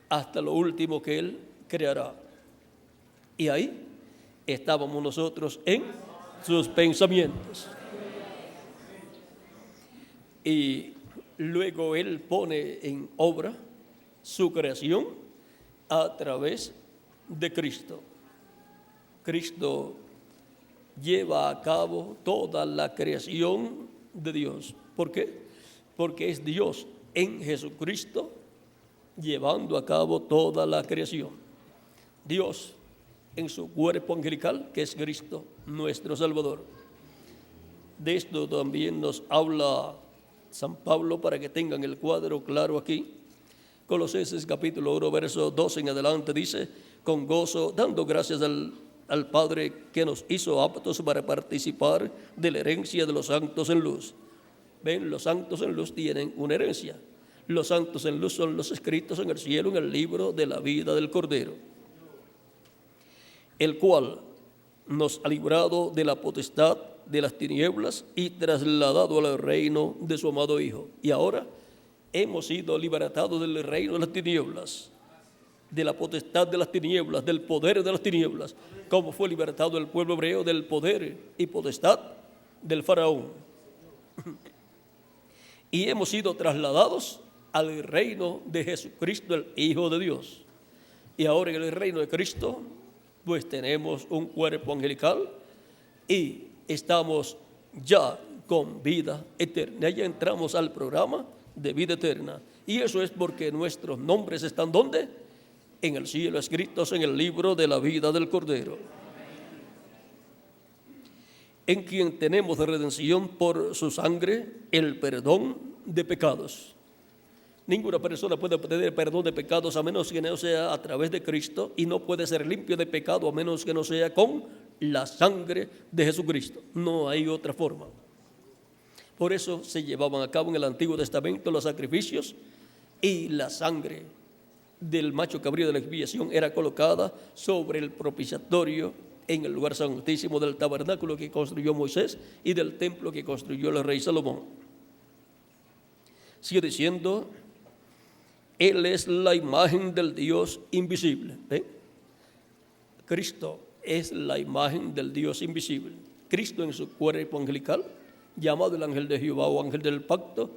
hasta lo último que Él creará. Y ahí estábamos nosotros en sus pensamientos. Y luego Él pone en obra su creación a través de Cristo. Cristo lleva a cabo toda la creación de Dios. ¿Por qué? Porque es Dios en Jesucristo llevando a cabo toda la creación. Dios en su cuerpo angelical, que es Cristo, nuestro Salvador. De esto también nos habla San Pablo, para que tengan el cuadro claro aquí. Colosenses capítulo 1, verso 12 en adelante dice: con gozo, dando gracias al Padre que nos hizo aptos para participar de la herencia de los santos en luz. Ven, los santos en luz tienen una herencia. Los santos en luz son los escritos en el cielo en el libro de la vida del Cordero, el cual nos ha librado de la potestad de las tinieblas y trasladado al reino de su amado Hijo. Y ahora hemos sido libertados del reino de las tinieblas, de la potestad de las tinieblas, del poder de las tinieblas, como fue libertado el pueblo hebreo del poder y potestad del faraón. Y hemos sido trasladados al reino de Jesucristo, el Hijo de Dios. Y ahora en el reino de Cristo, pues tenemos un cuerpo angelical y estamos ya con vida eterna. Ya entramos al programa de vida eterna. Y eso es porque nuestros nombres están ¿dónde? En el cielo, escritos en el libro de la vida del Cordero, en quien tenemos redención por su sangre, el perdón de pecados. Ninguna persona puede obtener perdón de pecados a menos que no sea a través de Cristo, y no puede ser limpio de pecado a menos que no sea con la sangre de Jesucristo. No hay otra forma. Por eso se llevaban a cabo en el Antiguo Testamento los sacrificios, y la sangre del macho cabrío de la expiación era colocada sobre el propiciatorio en el lugar santísimo del tabernáculo que construyó Moisés y del templo que construyó el rey Salomón. Sigue diciendo, Él es la imagen del Dios invisible. ¿Ven? Cristo es la imagen del Dios invisible. Cristo en su cuerpo angelical, llamado el ángel de Jehová o ángel del pacto,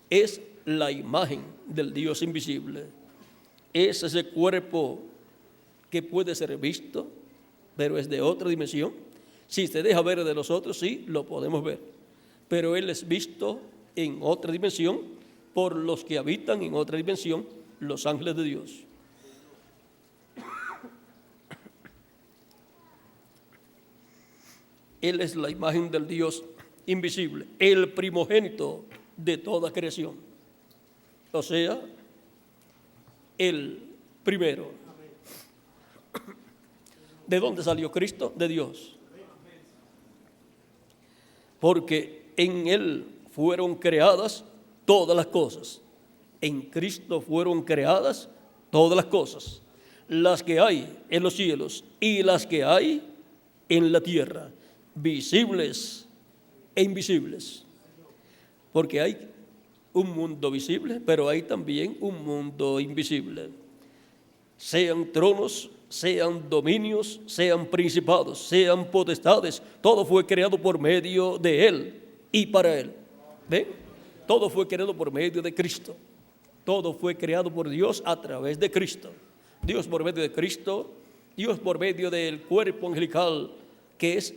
es la imagen del Dios invisible. Es ese cuerpo que puede ser visto, pero es de otra dimensión. Si se deja ver de nosotros, sí, lo podemos ver. Pero Él es visto en otra dimensión por los que habitan en otra dimensión, los ángeles de Dios. Él es la imagen del Dios invisible, el primogénito de toda creación. O sea, el primero. ¿De dónde salió Cristo? De Dios. Porque en Él fueron creadas todas las cosas. En Cristo fueron creadas todas las cosas, las que hay en los cielos y las que hay en la tierra, visibles e invisibles. Porque hay un mundo visible, pero hay también un mundo invisible. Sean tronos, sean dominios, sean principados, sean potestades, todo fue creado por medio de Él y para Él. ¿Ven? Todo fue creado por medio de Cristo. Todo fue creado por Dios a través de Cristo. Dios por medio de Cristo, Dios por medio del cuerpo angelical que es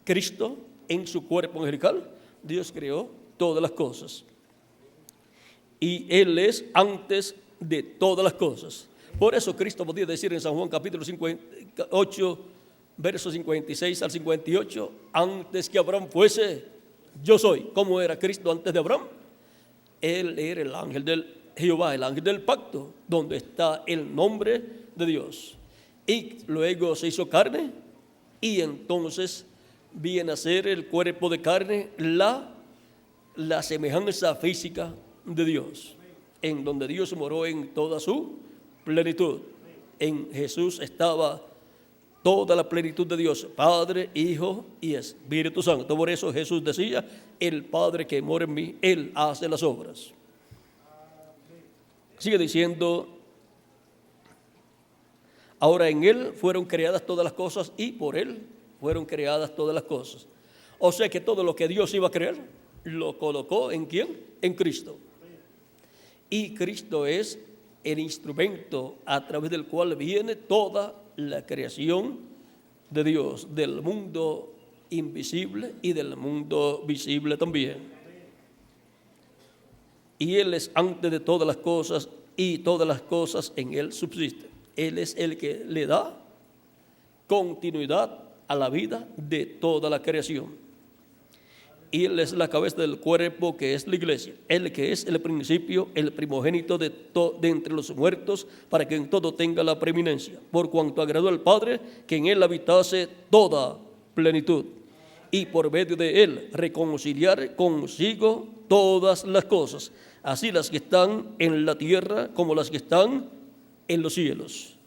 Cristo, en su cuerpo angelical, Dios creó todas las cosas. Y Él es antes de todas las cosas. Por eso Cristo podía decir en San Juan capítulo 58, versos 56 al 58, antes que Abraham fuese, yo soy. ¿Cómo era Cristo antes de Abraham? Él era el ángel del Jehová, el ángel del pacto, donde está el nombre de Dios. Y luego se hizo carne, y entonces viene a ser el cuerpo de carne, la semejanza física de Dios, en donde Dios moró en toda su plenitud. En Jesús estaba toda la plenitud de Dios, Padre, Hijo y Espíritu Santo. Por eso Jesús decía, el Padre que mora en mí, Él hace las obras. Sigue diciendo, ahora en Él fueron creadas todas las cosas y por Él fueron creadas todas las cosas. O sea que todo lo que Dios iba a crear, lo colocó ¿en quién? En Cristo. Y Cristo es el instrumento a través del cual viene toda la creación de Dios, del mundo invisible y del mundo visible también. Y Él es antes de todas las cosas y todas las cosas en Él subsisten. Él es el que le da continuidad a la vida de toda la creación. Y Él es la cabeza del cuerpo que es la iglesia, Él que es el principio, el primogénito de entre los muertos, para que en todo tenga la preeminencia, por cuanto agradó al Padre que en Él habitase toda plenitud, y por medio de Él reconciliar consigo todas las cosas, así las que están en la tierra como las que están en los cielos,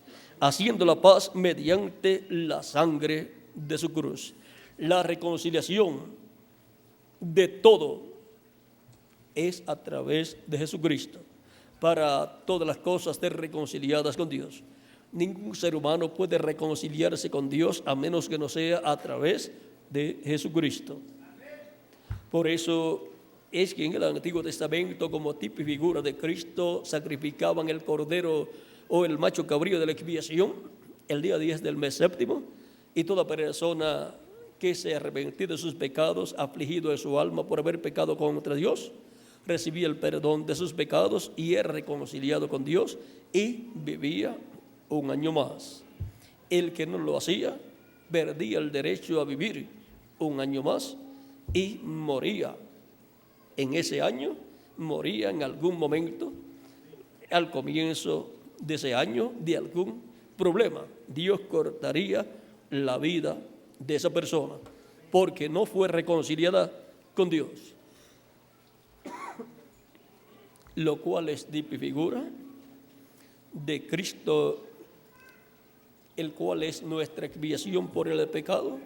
haciendo la paz mediante la sangre de su cruz. La reconciliación de todo es a través de Jesucristo, para todas las cosas ser reconciliadas con Dios. Ningún ser humano puede reconciliarse con Dios a menos que no sea a través de Jesucristo. Por eso es que en el Antiguo Testamento, como tipo y figura de Cristo, sacrificaban el cordero o el macho cabrío de la expiación el día 10 del mes séptimo, y toda persona que se arrepentía de sus pecados, afligido de su alma por haber pecado contra Dios, recibía el perdón de sus pecados y era reconciliado con Dios y vivía un año más. El que no lo hacía perdía el derecho a vivir un año más y moría. En ese año moría en algún momento, al comienzo de ese año, de algún problema. Dios cortaría la vida de esa persona porque no fue reconciliada con Dios, lo cual es tipo y figura de Cristo, el cual es nuestra expiación por el pecado,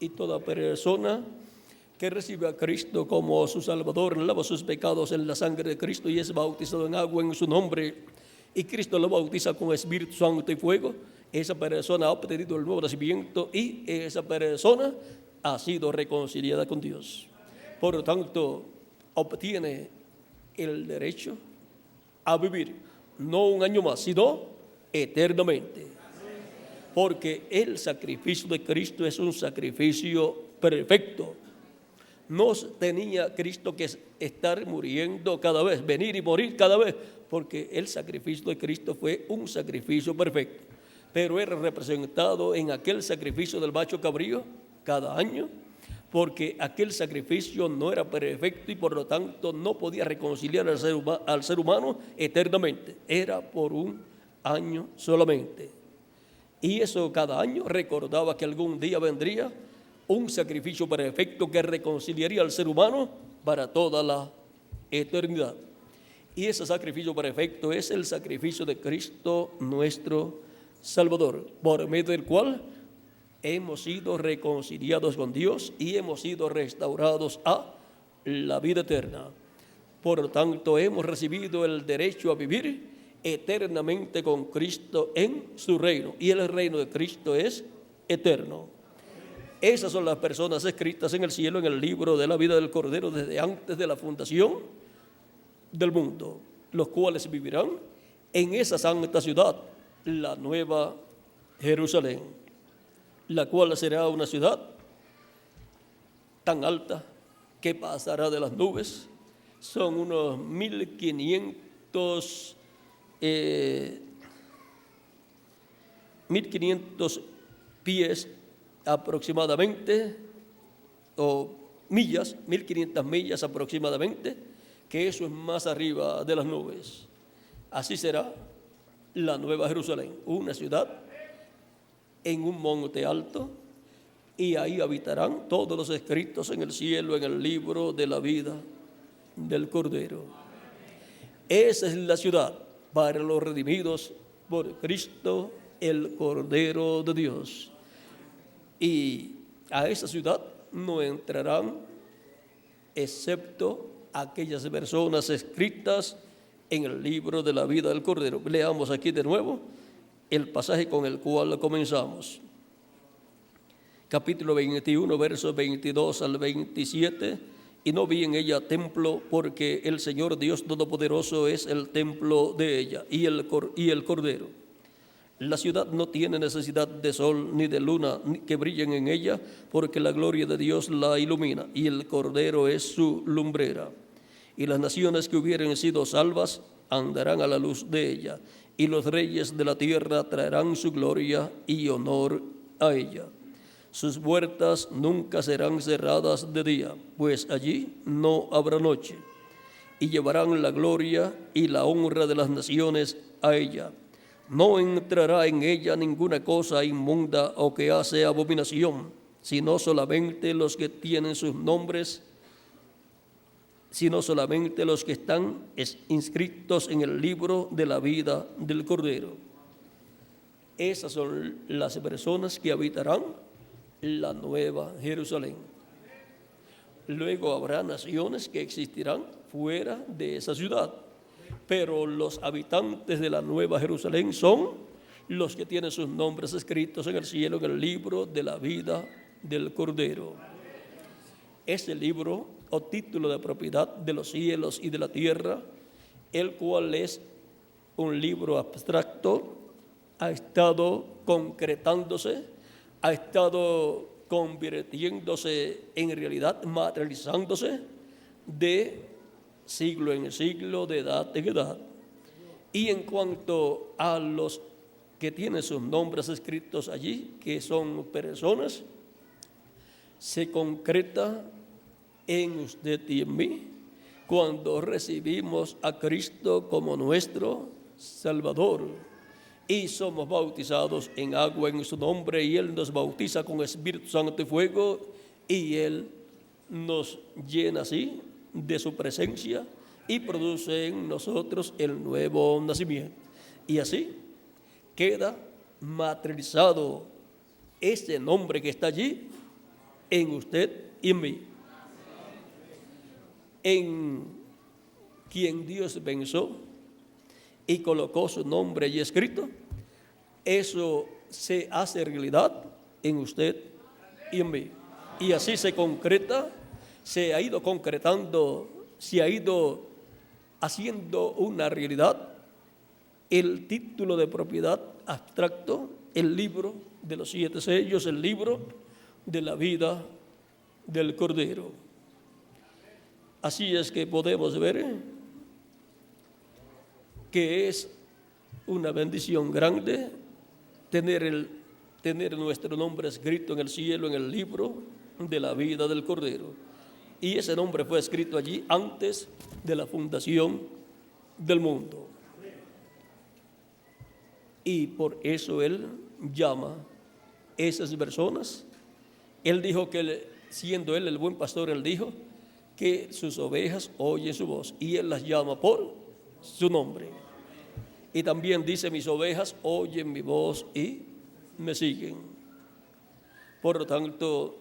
y toda persona que recibe a Cristo como su Salvador lava sus pecados en la sangre de Cristo y es bautizado en agua en su nombre, y Cristo lo bautiza con Espíritu Santo y fuego. Esa persona ha obtenido el nuevo nacimiento y esa persona ha sido reconciliada con Dios. Por lo tanto, obtiene el derecho a vivir no un año más, sino eternamente. Porque el sacrificio de Cristo es un sacrificio perfecto. No tenía Cristo que estar muriendo cada vez, venir y morir cada vez, porque el sacrificio de Cristo fue un sacrificio perfecto. Pero era representado en aquel sacrificio del macho cabrío cada año, porque aquel sacrificio no era perfecto y por lo tanto no podía reconciliar al ser humano eternamente. Era por un año solamente. Y eso cada año recordaba que algún día vendría un sacrificio perfecto que reconciliaría al ser humano para toda la eternidad. Y ese sacrificio perfecto es el sacrificio de Cristo nuestro Salvador, por medio del cual hemos sido reconciliados con Dios y hemos sido restaurados a la vida eterna. Por lo tanto, hemos recibido el derecho a vivir eternamente con Cristo en su reino, y el reino de Cristo es eterno. Esas son las personas escritas en el cielo en el libro de la vida del Cordero desde antes de la fundación del mundo, los cuales vivirán en esa santa ciudad, la nueva Jerusalén, la cual será una ciudad tan alta que pasará de las nubes. Son unos 1500 pies aproximadamente, o millas, 1500 millas aproximadamente, que eso es más arriba de las nubes. Así será la nueva Jerusalén, una ciudad en un monte alto, y ahí habitarán todos los escritos en el cielo, en el libro de la vida del Cordero. Esa es la ciudad para los redimidos por Cristo, el Cordero de Dios. Y a esa ciudad no entrarán excepto aquellas personas escritas en el libro de la vida del Cordero. Leamos aquí de nuevo el pasaje con el cual comenzamos. Capítulo 21, versos 22 al 27. Y no vi en ella templo, porque el Señor Dios Todopoderoso es el templo de ella y el Cordero. La ciudad no tiene necesidad de sol ni de luna que brillen en ella, porque la gloria de Dios la ilumina y el Cordero es su lumbrera. Y las naciones que hubieren sido salvas andarán a la luz de ella, y los reyes de la tierra traerán su gloria y honor a ella. Sus puertas nunca serán cerradas de día, pues allí no habrá noche. Y llevarán la gloria y la honra de las naciones a ella. No entrará en ella ninguna cosa inmunda o que hace abominación, sino solamente los que tienen sus nombres, sino solamente los que están inscritos en el libro de la vida del Cordero. Esas son las personas que habitarán la nueva Jerusalén. Luego habrá naciones que existirán fuera de esa ciudad, pero los habitantes de la nueva Jerusalén son los que tienen sus nombres escritos en el cielo, en el libro de la vida del Cordero. Ese libro o título de propiedad de los cielos y de la tierra, el cual es un libro abstracto, ha estado concretándose, ha estado convirtiéndose en realidad, materializándose de siglo en siglo, de edad en edad. Y en cuanto a los que tienen sus nombres escritos allí, que son personas, se concreta en usted y en mí cuando recibimos a Cristo como nuestro Salvador y somos bautizados en agua en su nombre, y Él nos bautiza con Espíritu Santo y fuego, y Él nos llena así de su presencia y produce en nosotros el nuevo nacimiento. Y así queda materializado ese nombre que está allí en usted y en mí, en quien Dios pensó y colocó su nombre allí escrito. Eso se hace realidad en usted y en mí. Y así se concreta, se ha ido concretando, se ha ido haciendo una realidad el título de propiedad abstracto, el libro de los 7 sellos, el libro de la vida del Cordero. Así es que podemos ver que es una bendición grande tener nuestro nombre escrito en el cielo, en el libro de la vida del Cordero. Y ese nombre fue escrito allí antes de la fundación del mundo. Y por eso Él llama esas personas. Él dijo que, siendo Él el buen pastor, Él dijo que sus ovejas oyen su voz, y Él las llama por su nombre. Y también dice: mis ovejas oyen mi voz y me siguen. Por lo tanto,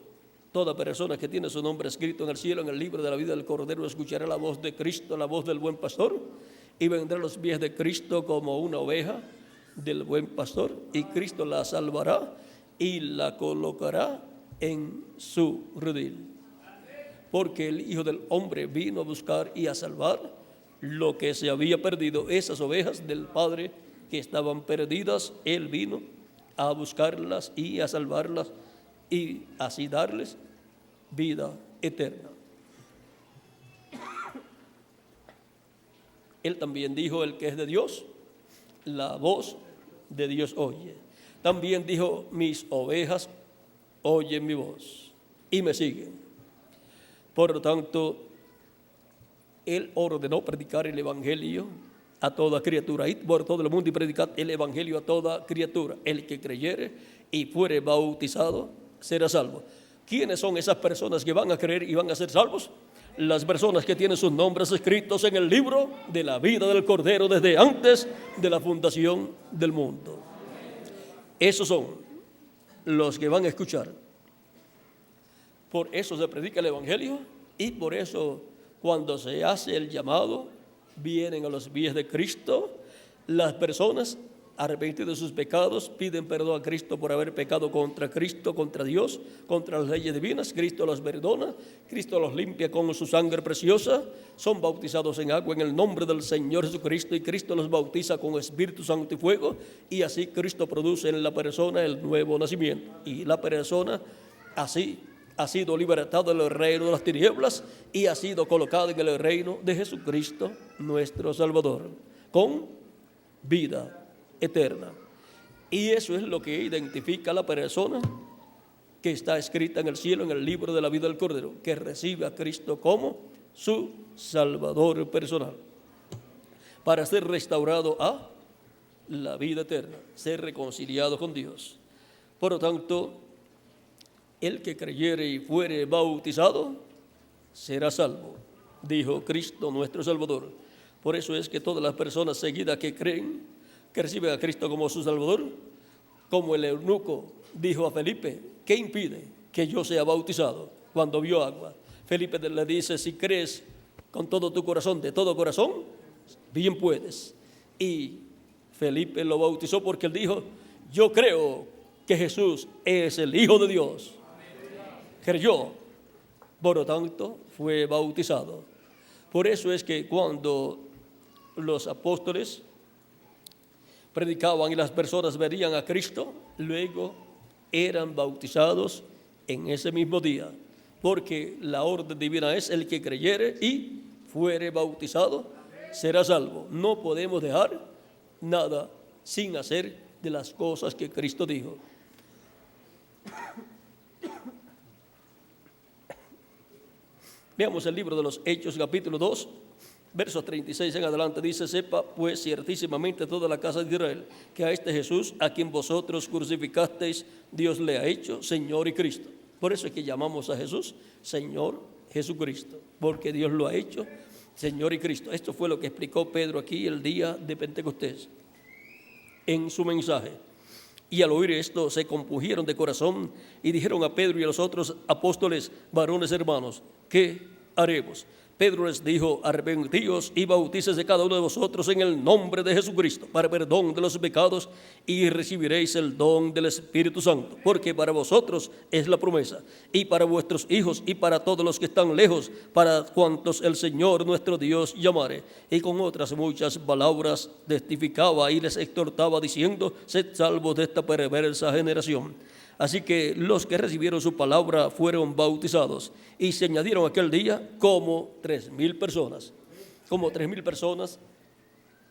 toda persona que tiene su nombre escrito en el cielo, en el libro de la vida del Cordero, escuchará la voz de Cristo, la voz del buen pastor, y vendrá a los pies de Cristo como una oveja del buen pastor, y Cristo la salvará y la colocará en su redil. Porque el Hijo del Hombre vino a buscar y a salvar lo que se había perdido. Esas ovejas del Padre que estaban perdidas, Él vino a buscarlas y a salvarlas, y así darles vida eterna. Él también dijo: el que es de Dios, la voz de Dios oye. También dijo: mis ovejas oyen mi voz y me siguen. Por lo tanto, Él ordenó predicar el Evangelio a toda criatura. Id por todo el mundo y predicad el Evangelio a toda criatura. El que creyere y fuere bautizado será salvo. ¿Quiénes son esas personas que van a creer y van a ser salvos? Las personas que tienen sus nombres escritos en el libro de la vida del Cordero desde antes de la fundación del mundo. Esos son los que van a escuchar. Por eso se predica el Evangelio, y por eso, cuando se hace el llamado, vienen a los pies de Cristo las personas arrepentidas de sus pecados, piden perdón a Cristo por haber pecado contra Cristo, contra Dios, contra las leyes divinas. Cristo los perdona, Cristo los limpia con su sangre preciosa, son bautizados en agua en el nombre del Señor Jesucristo, y Cristo los bautiza con Espíritu Santo y fuego, y así Cristo produce en la persona el nuevo nacimiento, y la persona así ha sido libertada del reino de las tinieblas y ha sido colocada en el reino de Jesucristo, nuestro Salvador, con vida eterna. Y eso es lo que identifica a la persona que está escrita en el cielo, en el libro de la vida del Cordero, que recibe a Cristo como su Salvador personal, para ser restaurado a la vida eterna, ser reconciliado con Dios. Por lo tanto, el que creyere y fuere bautizado será salvo, dijo Cristo nuestro Salvador. Por eso es que todas las personas seguidas que creen, que reciben a Cristo como su Salvador, como el eunuco dijo a Felipe: ¿qué impide que yo sea bautizado? Cuando vio agua, Felipe le dice: si crees con todo tu corazón, de todo corazón, bien puedes. Y Felipe lo bautizó porque él dijo: yo creo que Jesús es el Hijo de Dios. Creyó, por lo tanto fue bautizado. Por eso es que cuando los apóstoles predicaban y las personas verían a Cristo, luego eran bautizados en ese mismo día, porque la orden divina es: el que creyere y fuere bautizado será salvo. No podemos dejar nada sin hacer de las cosas que Cristo dijo. Veamos el libro de los Hechos, capítulo 2, versos 36 en adelante. Dice: sepa pues ciertísimamente toda la casa de Israel que a este Jesús, a quien vosotros crucificasteis, Dios le ha hecho Señor y Cristo. Por eso es que llamamos a Jesús Señor Jesucristo, porque Dios lo ha hecho Señor y Cristo. Esto fue lo que explicó Pedro aquí el día de Pentecostés en su mensaje. Y al oír esto se compungieron de corazón y dijeron a Pedro y a los otros apóstoles: varones hermanos, ¿qué haremos? Pedro les dijo: arrepentíos y bautícese cada uno de vosotros en el nombre de Jesucristo para perdón de los pecados, y recibiréis el don del Espíritu Santo, porque para vosotros es la promesa, y para vuestros hijos, y para todos los que están lejos, para cuantos el Señor nuestro Dios llamare. Y con otras muchas palabras testificaba y les exhortaba diciendo: sed salvos de esta perversa generación. Así que los que recibieron su palabra fueron bautizados, y se añadieron aquel día como 3,000 personas. Como 3,000 personas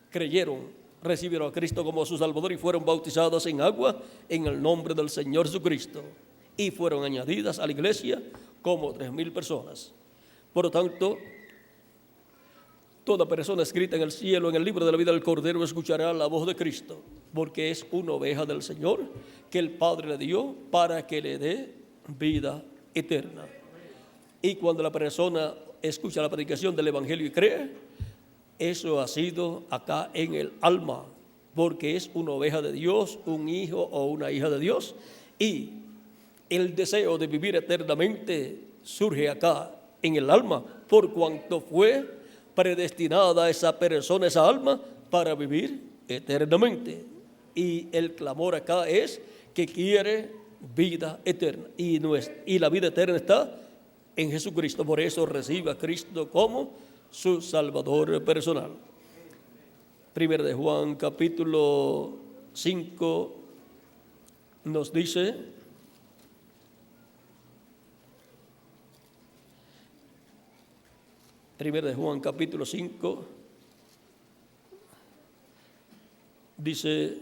creyeron, recibieron a Cristo como su Salvador y fueron bautizados en agua en el nombre del Señor Jesucristo. Y fueron añadidas a la iglesia como 3,000 personas. Por lo tanto, toda persona escrita en el cielo, en el libro de la vida del Cordero, escuchará la voz de Cristo, porque es una oveja del Señor que el Padre le dio para que le dé vida eterna. Y cuando la persona escucha la predicación del Evangelio y cree, eso ha sido acá en el alma, porque es una oveja de Dios, un hijo o una hija de Dios, y el deseo de vivir eternamente surge acá en el alma, por cuanto fue predestinada esa persona, esa alma, para vivir eternamente. Y el clamor acá es que quiere vida eterna, y la vida eterna está en Jesucristo. Por eso recibe a Cristo como su Salvador personal. Primero de Juan, capítulo 5, nos dice: Primero de Juan, capítulo 5, dice: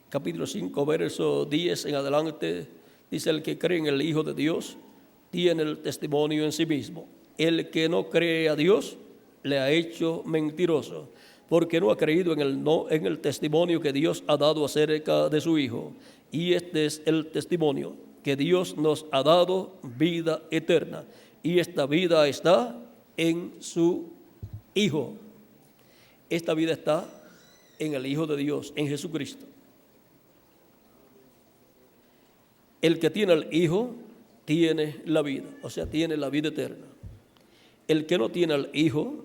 capítulo 5, verso 10 en adelante, dice: el que cree en el Hijo de Dios tiene el testimonio en sí mismo. El que no cree a Dios le ha hecho mentiroso, porque no ha creído en el testimonio que Dios ha dado acerca de su Hijo. Y este es el testimonio, que Dios nos ha dado vida eterna, y esta vida está en su Hijo. Esta vida está en el Hijo de Dios, en Jesucristo. El que tiene al Hijo tiene la vida, o sea, tiene la vida eterna. El que no tiene al Hijo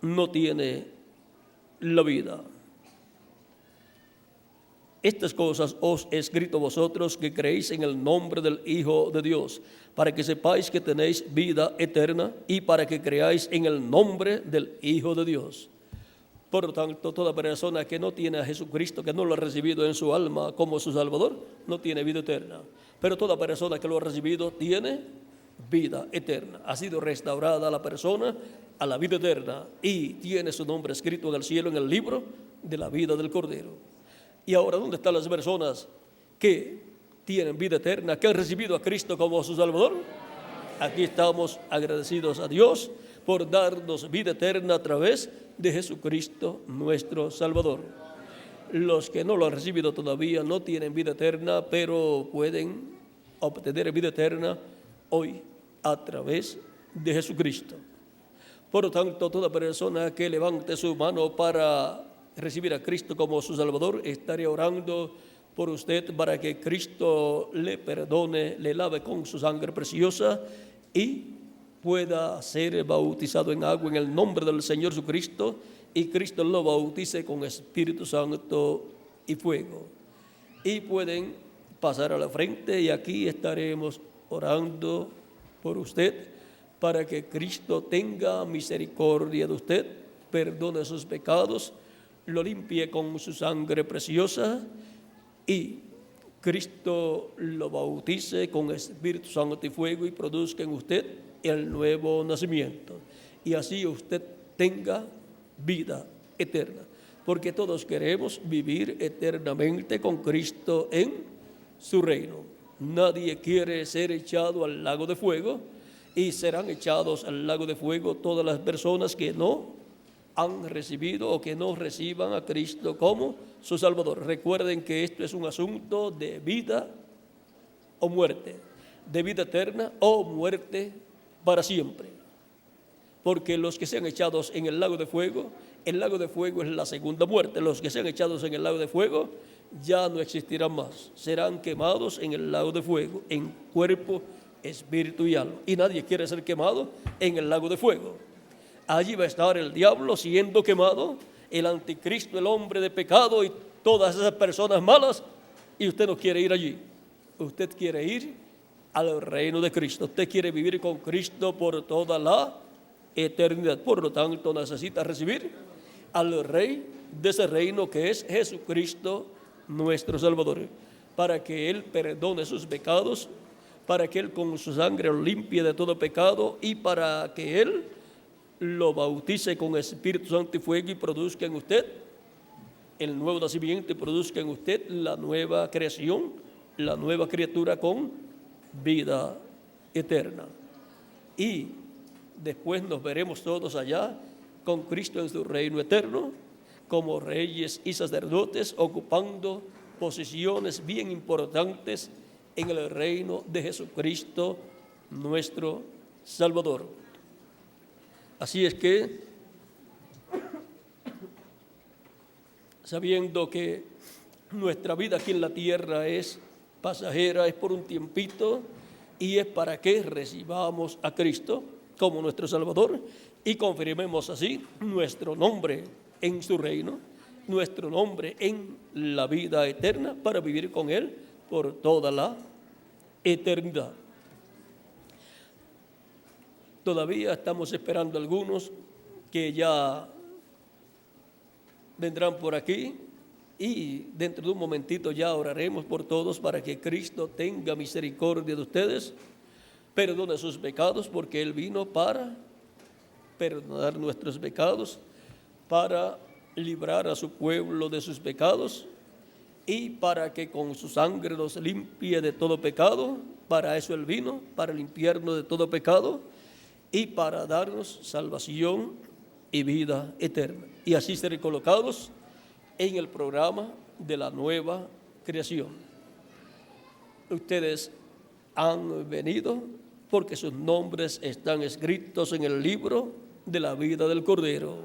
no tiene la vida. Estas cosas os he escrito vosotros que creéis en el nombre del Hijo de Dios, para que sepáis que tenéis vida eterna, y para que creáis en el nombre del Hijo de Dios. Por lo tanto, toda persona que no tiene a Jesucristo, que no lo ha recibido en su alma como su Salvador, no tiene vida eterna. Pero toda persona que lo ha recibido tiene vida eterna. Ha sido restaurada la persona a la vida eterna y tiene su nombre escrito en el cielo, en el libro de la vida del Cordero. Y ahora, ¿dónde están las personas que tienen vida eterna, que han recibido a Cristo como su Salvador? Aquí estamos agradecidos a Dios por darnos vida eterna a través de Jesucristo nuestro Salvador. Los que no lo han recibido todavía no tienen vida eterna, pero pueden obtener vida eterna hoy a través de Jesucristo. Por lo tanto, toda persona que levante su mano para recibir a Cristo como su Salvador, estaré orando por usted para que Cristo le perdone, le lave con su sangre preciosa y pueda ser bautizado en agua en el nombre del Señor Jesucristo, y Cristo lo bautice con Espíritu Santo y fuego. Y pueden pasar a la frente, y aquí estaremos orando por usted para que Cristo tenga misericordia de usted, perdone sus pecados, lo limpie con su sangre preciosa y Cristo lo bautice con Espíritu Santo y fuego y produzca en usted el nuevo nacimiento. Y así usted tenga vida eterna. Porque todos queremos vivir eternamente con Cristo en su reino. Nadie quiere ser echado al lago de fuego, y serán echados al lago de fuego todas las personas que no han recibido o que no reciban a Cristo como su Salvador. Recuerden que esto es un asunto de vida o muerte, de vida eterna o muerte para siempre. Porque los que sean echados en el lago de fuego es la segunda muerte. Los que sean echados en el lago de fuego ya no existirán más. Serán quemados en el lago de fuego, en cuerpo, espíritu y alma. Y nadie quiere ser quemado en el lago de fuego. Allí va a estar el diablo siendo quemado, el anticristo, el hombre de pecado y todas esas personas malas. Y usted no quiere ir allí. Usted quiere ir al reino de Cristo. Usted quiere vivir con Cristo por toda la eternidad. Por lo tanto, necesita recibir al Rey de ese reino, que es Jesucristo, nuestro Salvador, para que Él perdone sus pecados, para que Él con su sangre lo limpie de todo pecado y para que Él lo bautice con Espíritu Santo y fuego y produzca en usted el nuevo nacimiento y produzca en usted la nueva creación, la nueva criatura con vida eterna. Y después nos veremos todos allá con Cristo en su reino eterno, como reyes y sacerdotes, ocupando posiciones bien importantes en el reino de Jesucristo, nuestro Salvador. Así es que, sabiendo que nuestra vida aquí en la tierra es pasajera, es por un tiempito, y es para que recibamos a Cristo como nuestro Salvador y confirmemos así nuestro nombre en su reino, nuestro nombre en la vida eterna, para vivir con Él por toda la eternidad. Todavía estamos esperando algunos que ya vendrán por aquí y dentro de un momentito ya oraremos por todos para que Cristo tenga misericordia de ustedes, perdone sus pecados, porque Él vino para perdonar nuestros pecados, para librar a su pueblo de sus pecados y para que con su sangre nos limpie de todo pecado. Para eso Él vino, para limpiarnos de todo pecado y para darnos salvación y vida eterna. Y así ser colocados en el programa de la nueva creación. Ustedes han venido porque sus nombres están escritos en el libro de la vida del Cordero.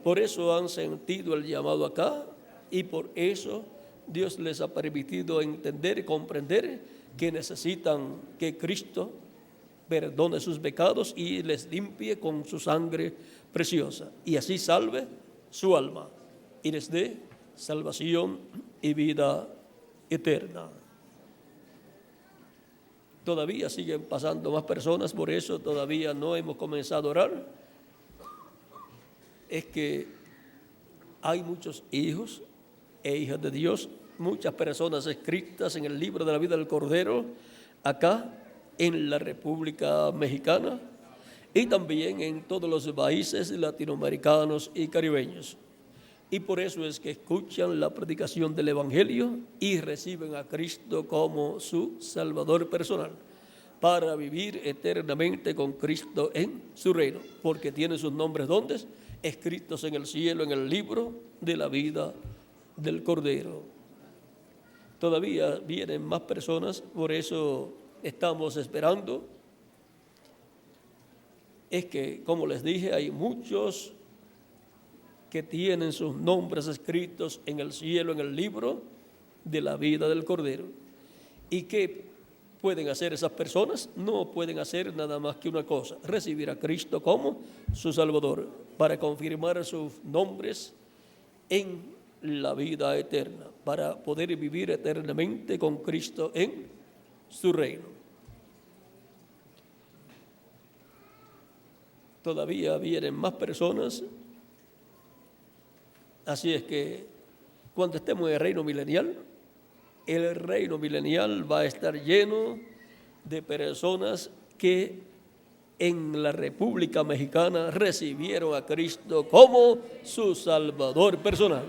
Por eso han sentido el llamado acá y por eso Dios les ha permitido entender y comprender que necesitan que Cristo perdone sus pecados y les limpie con su sangre preciosa y así salve su alma y les dé salvación y vida eterna. Todavía siguen pasando más personas, por eso todavía no hemos comenzado a orar. Es que hay muchos hijos e hijas de Dios, muchas personas escritas en el libro de la vida del Cordero, acá en la República Mexicana y también en todos los países latinoamericanos y caribeños. Y por eso es que escuchan la predicación del Evangelio y reciben a Cristo como su Salvador personal, para vivir eternamente con Cristo en su reino, porque tienen sus nombres, ¿dónde? Escritos en el cielo, en el libro de la vida del Cordero. Todavía vienen más personas, por eso estamos esperando. Es que, como les dije, hay muchos que tienen sus nombres escritos en el cielo, en el libro de la vida del Cordero. ¿Y qué pueden hacer esas personas? No pueden hacer nada más que una cosa: recibir a Cristo como su Salvador, para confirmar sus nombres en la vida eterna, para poder vivir eternamente con Cristo en su reino. Todavía vienen más personas Así es que cuando estemos en el reino milenial va a estar lleno de personas que en la República Mexicana recibieron a Cristo como su Salvador personal.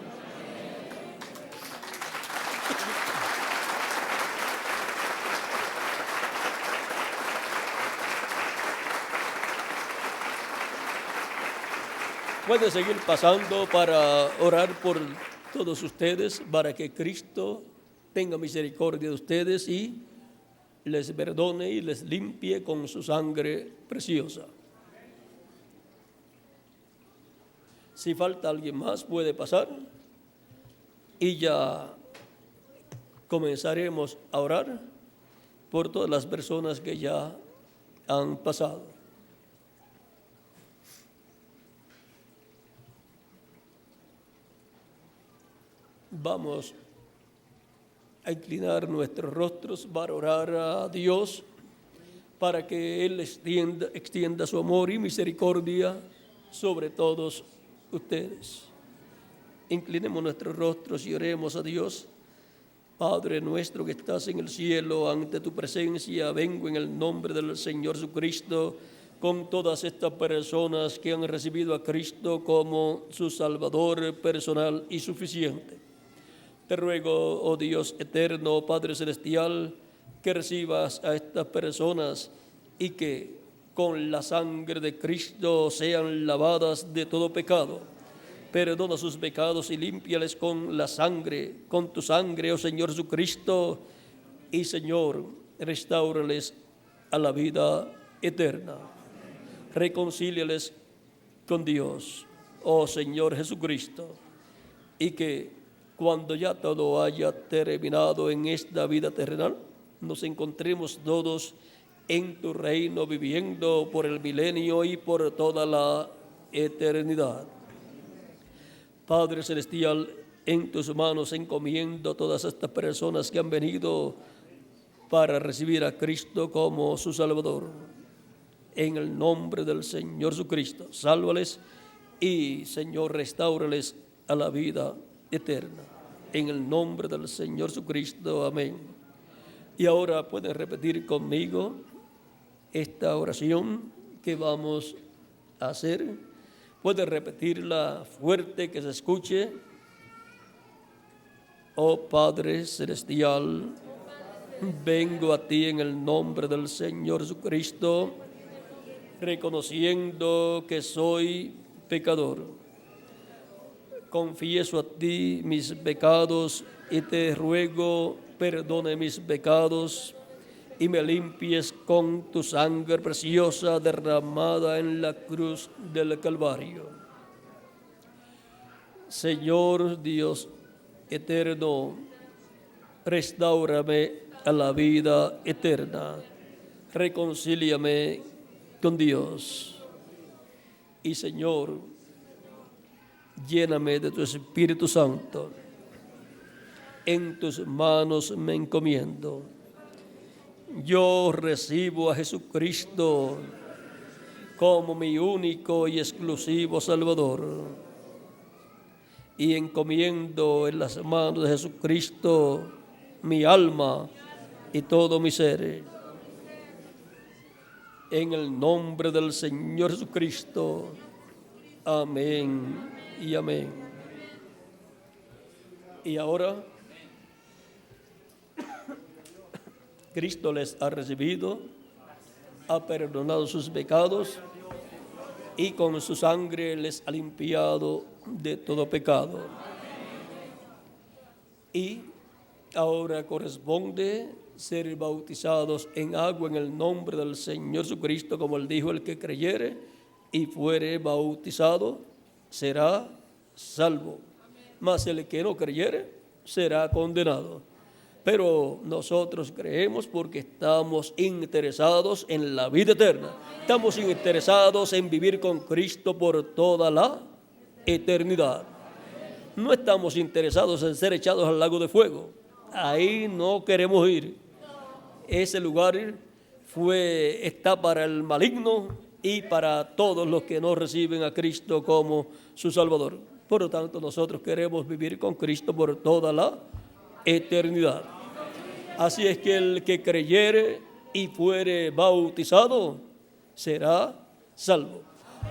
Puede seguir pasando para orar por todos ustedes, para que Cristo tenga misericordia de ustedes y les perdone y les limpie con su sangre preciosa. Si falta alguien más, puede pasar y ya comenzaremos a orar por todas las personas que ya han pasado. Vamos a inclinar nuestros rostros para orar a Dios, para que Él extienda su amor y misericordia sobre todos ustedes. Inclinemos nuestros rostros y oremos a Dios. Padre nuestro que estás en el cielo, ante tu presencia vengo en el nombre del Señor Jesucristo, con todas estas personas que han recibido a Cristo como su Salvador personal y suficiente. Te ruego, oh Dios eterno, Padre celestial, que recibas a estas personas y que con la sangre de Cristo sean lavadas de todo pecado. Perdona sus pecados y límpiales con la sangre, con tu sangre, oh Señor Jesucristo, y Señor, restáurales a la vida eterna. Reconcíliales con Dios, oh Señor Jesucristo, y que cuando ya todo haya terminado en esta vida terrenal, nos encontremos todos en tu reino viviendo por el milenio y por toda la eternidad. Padre celestial, en tus manos encomiendo todas estas personas que han venido para recibir a Cristo como su Salvador. En el nombre del Señor Jesucristo, sálvales y, Señor, restáurales a la vida eterna. En el nombre del Señor Jesucristo, amén. Y ahora pueden repetir conmigo esta oración que vamos a hacer. Pueden repetirla fuerte, que se escuche. Oh Padre celestial, vengo a ti en el nombre del Señor Jesucristo, reconociendo que soy pecador. Confieso a ti mis pecados y te ruego perdone mis pecados y me limpies con tu sangre preciosa derramada en la cruz del Calvario. Señor Dios eterno, restáurame a la vida eterna, reconcíliame con Dios. Y Señor, lléname de tu Espíritu Santo. En tus manos me encomiendo. Yo recibo a Jesucristo como mi único y exclusivo Salvador. Y encomiendo en las manos de Jesucristo mi alma y todo mi ser. En el nombre del Señor Jesucristo. Amén y amén. Y ahora Cristo les ha recibido, ha perdonado sus pecados y con su sangre les ha limpiado de todo pecado. Y ahora corresponde ser bautizados en agua en el nombre del Señor Jesucristo, como él dijo: el que creyere y fuere bautizado será salvo, mas el que no creyere será condenado. Pero nosotros creemos porque estamos interesados en la vida eterna. Estamos interesados en vivir con Cristo por toda la eternidad. No estamos interesados en ser echados al lago de fuego. Ahí no queremos ir. Ese lugar está para el maligno y para todos los que no reciben a Cristo como su Salvador. Por lo tanto, nosotros queremos vivir con Cristo por toda la eternidad. Así es que el que creyere y fuere bautizado será salvo.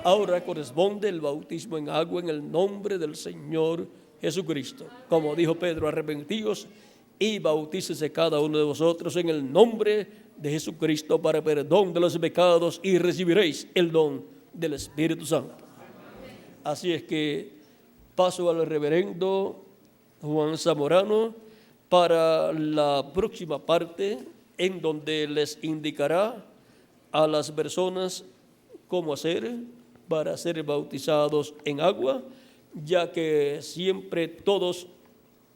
Ahora corresponde el bautismo en agua en el nombre del Señor Jesucristo. Como dijo Pedro, arrepentíos y bautícese cada uno de vosotros en el nombre de Jesucristo para perdón de los pecados y recibiréis el don del Espíritu Santo. Así es que paso al reverendo Juan Zamorano para la próxima parte, en donde les indicará a las personas cómo hacer para ser bautizados en agua, ya que siempre todos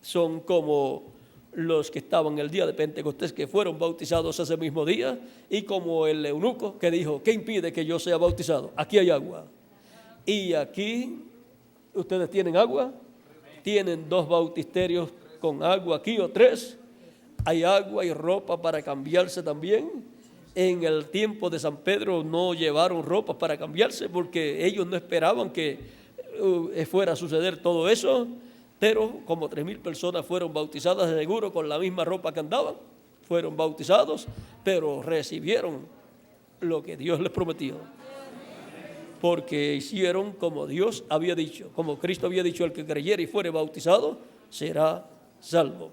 son como los que estaban el día de Pentecostés, que fueron bautizados ese mismo día, y como el eunuco que dijo, ¿qué impide que yo sea bautizado? Aquí hay agua. Y aquí, ¿ustedes tienen agua? Tienen 2 bautisterios con agua aquí o 3. Hay agua y ropa para cambiarse también. En el tiempo de San Pedro no llevaron ropa para cambiarse porque ellos no esperaban que fuera a suceder todo eso, pero como 3,000 personas fueron bautizadas, seguro con la misma ropa que andaban, fueron bautizados, pero recibieron lo que Dios les prometió, porque hicieron como Dios había dicho, como Cristo había dicho, el que creyere y fuere bautizado será salvo.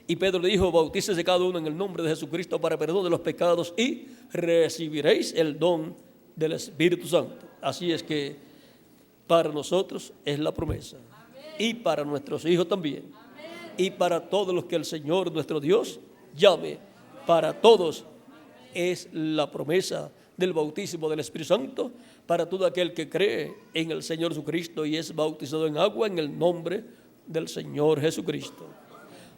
Y Pedro le dijo, bautícese cada uno en el nombre de Jesucristo para perdón de los pecados y recibiréis el don del Espíritu Santo. Así es que para nosotros es la promesa. Y para nuestros hijos también. Y para todos los que el Señor nuestro Dios llame. Para todos es la promesa del bautismo del Espíritu Santo. Para todo aquel que cree en el Señor Jesucristo y es bautizado en agua en el nombre del Señor Jesucristo.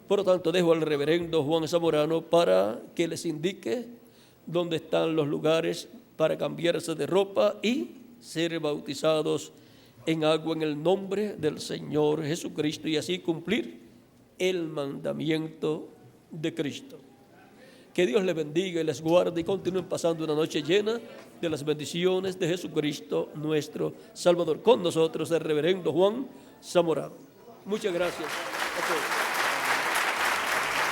Por lo tanto, dejo al reverendo Juan Zamorano para que les indique dónde están los lugares para cambiarse de ropa y ser bautizados en agua en el nombre del Señor Jesucristo y así cumplir el mandamiento de Cristo. Que Dios les bendiga y les guarde y continúen pasando una noche llena de las bendiciones de Jesucristo, nuestro Salvador. Con nosotros el reverendo Juan Zamorano. Muchas gracias a todos.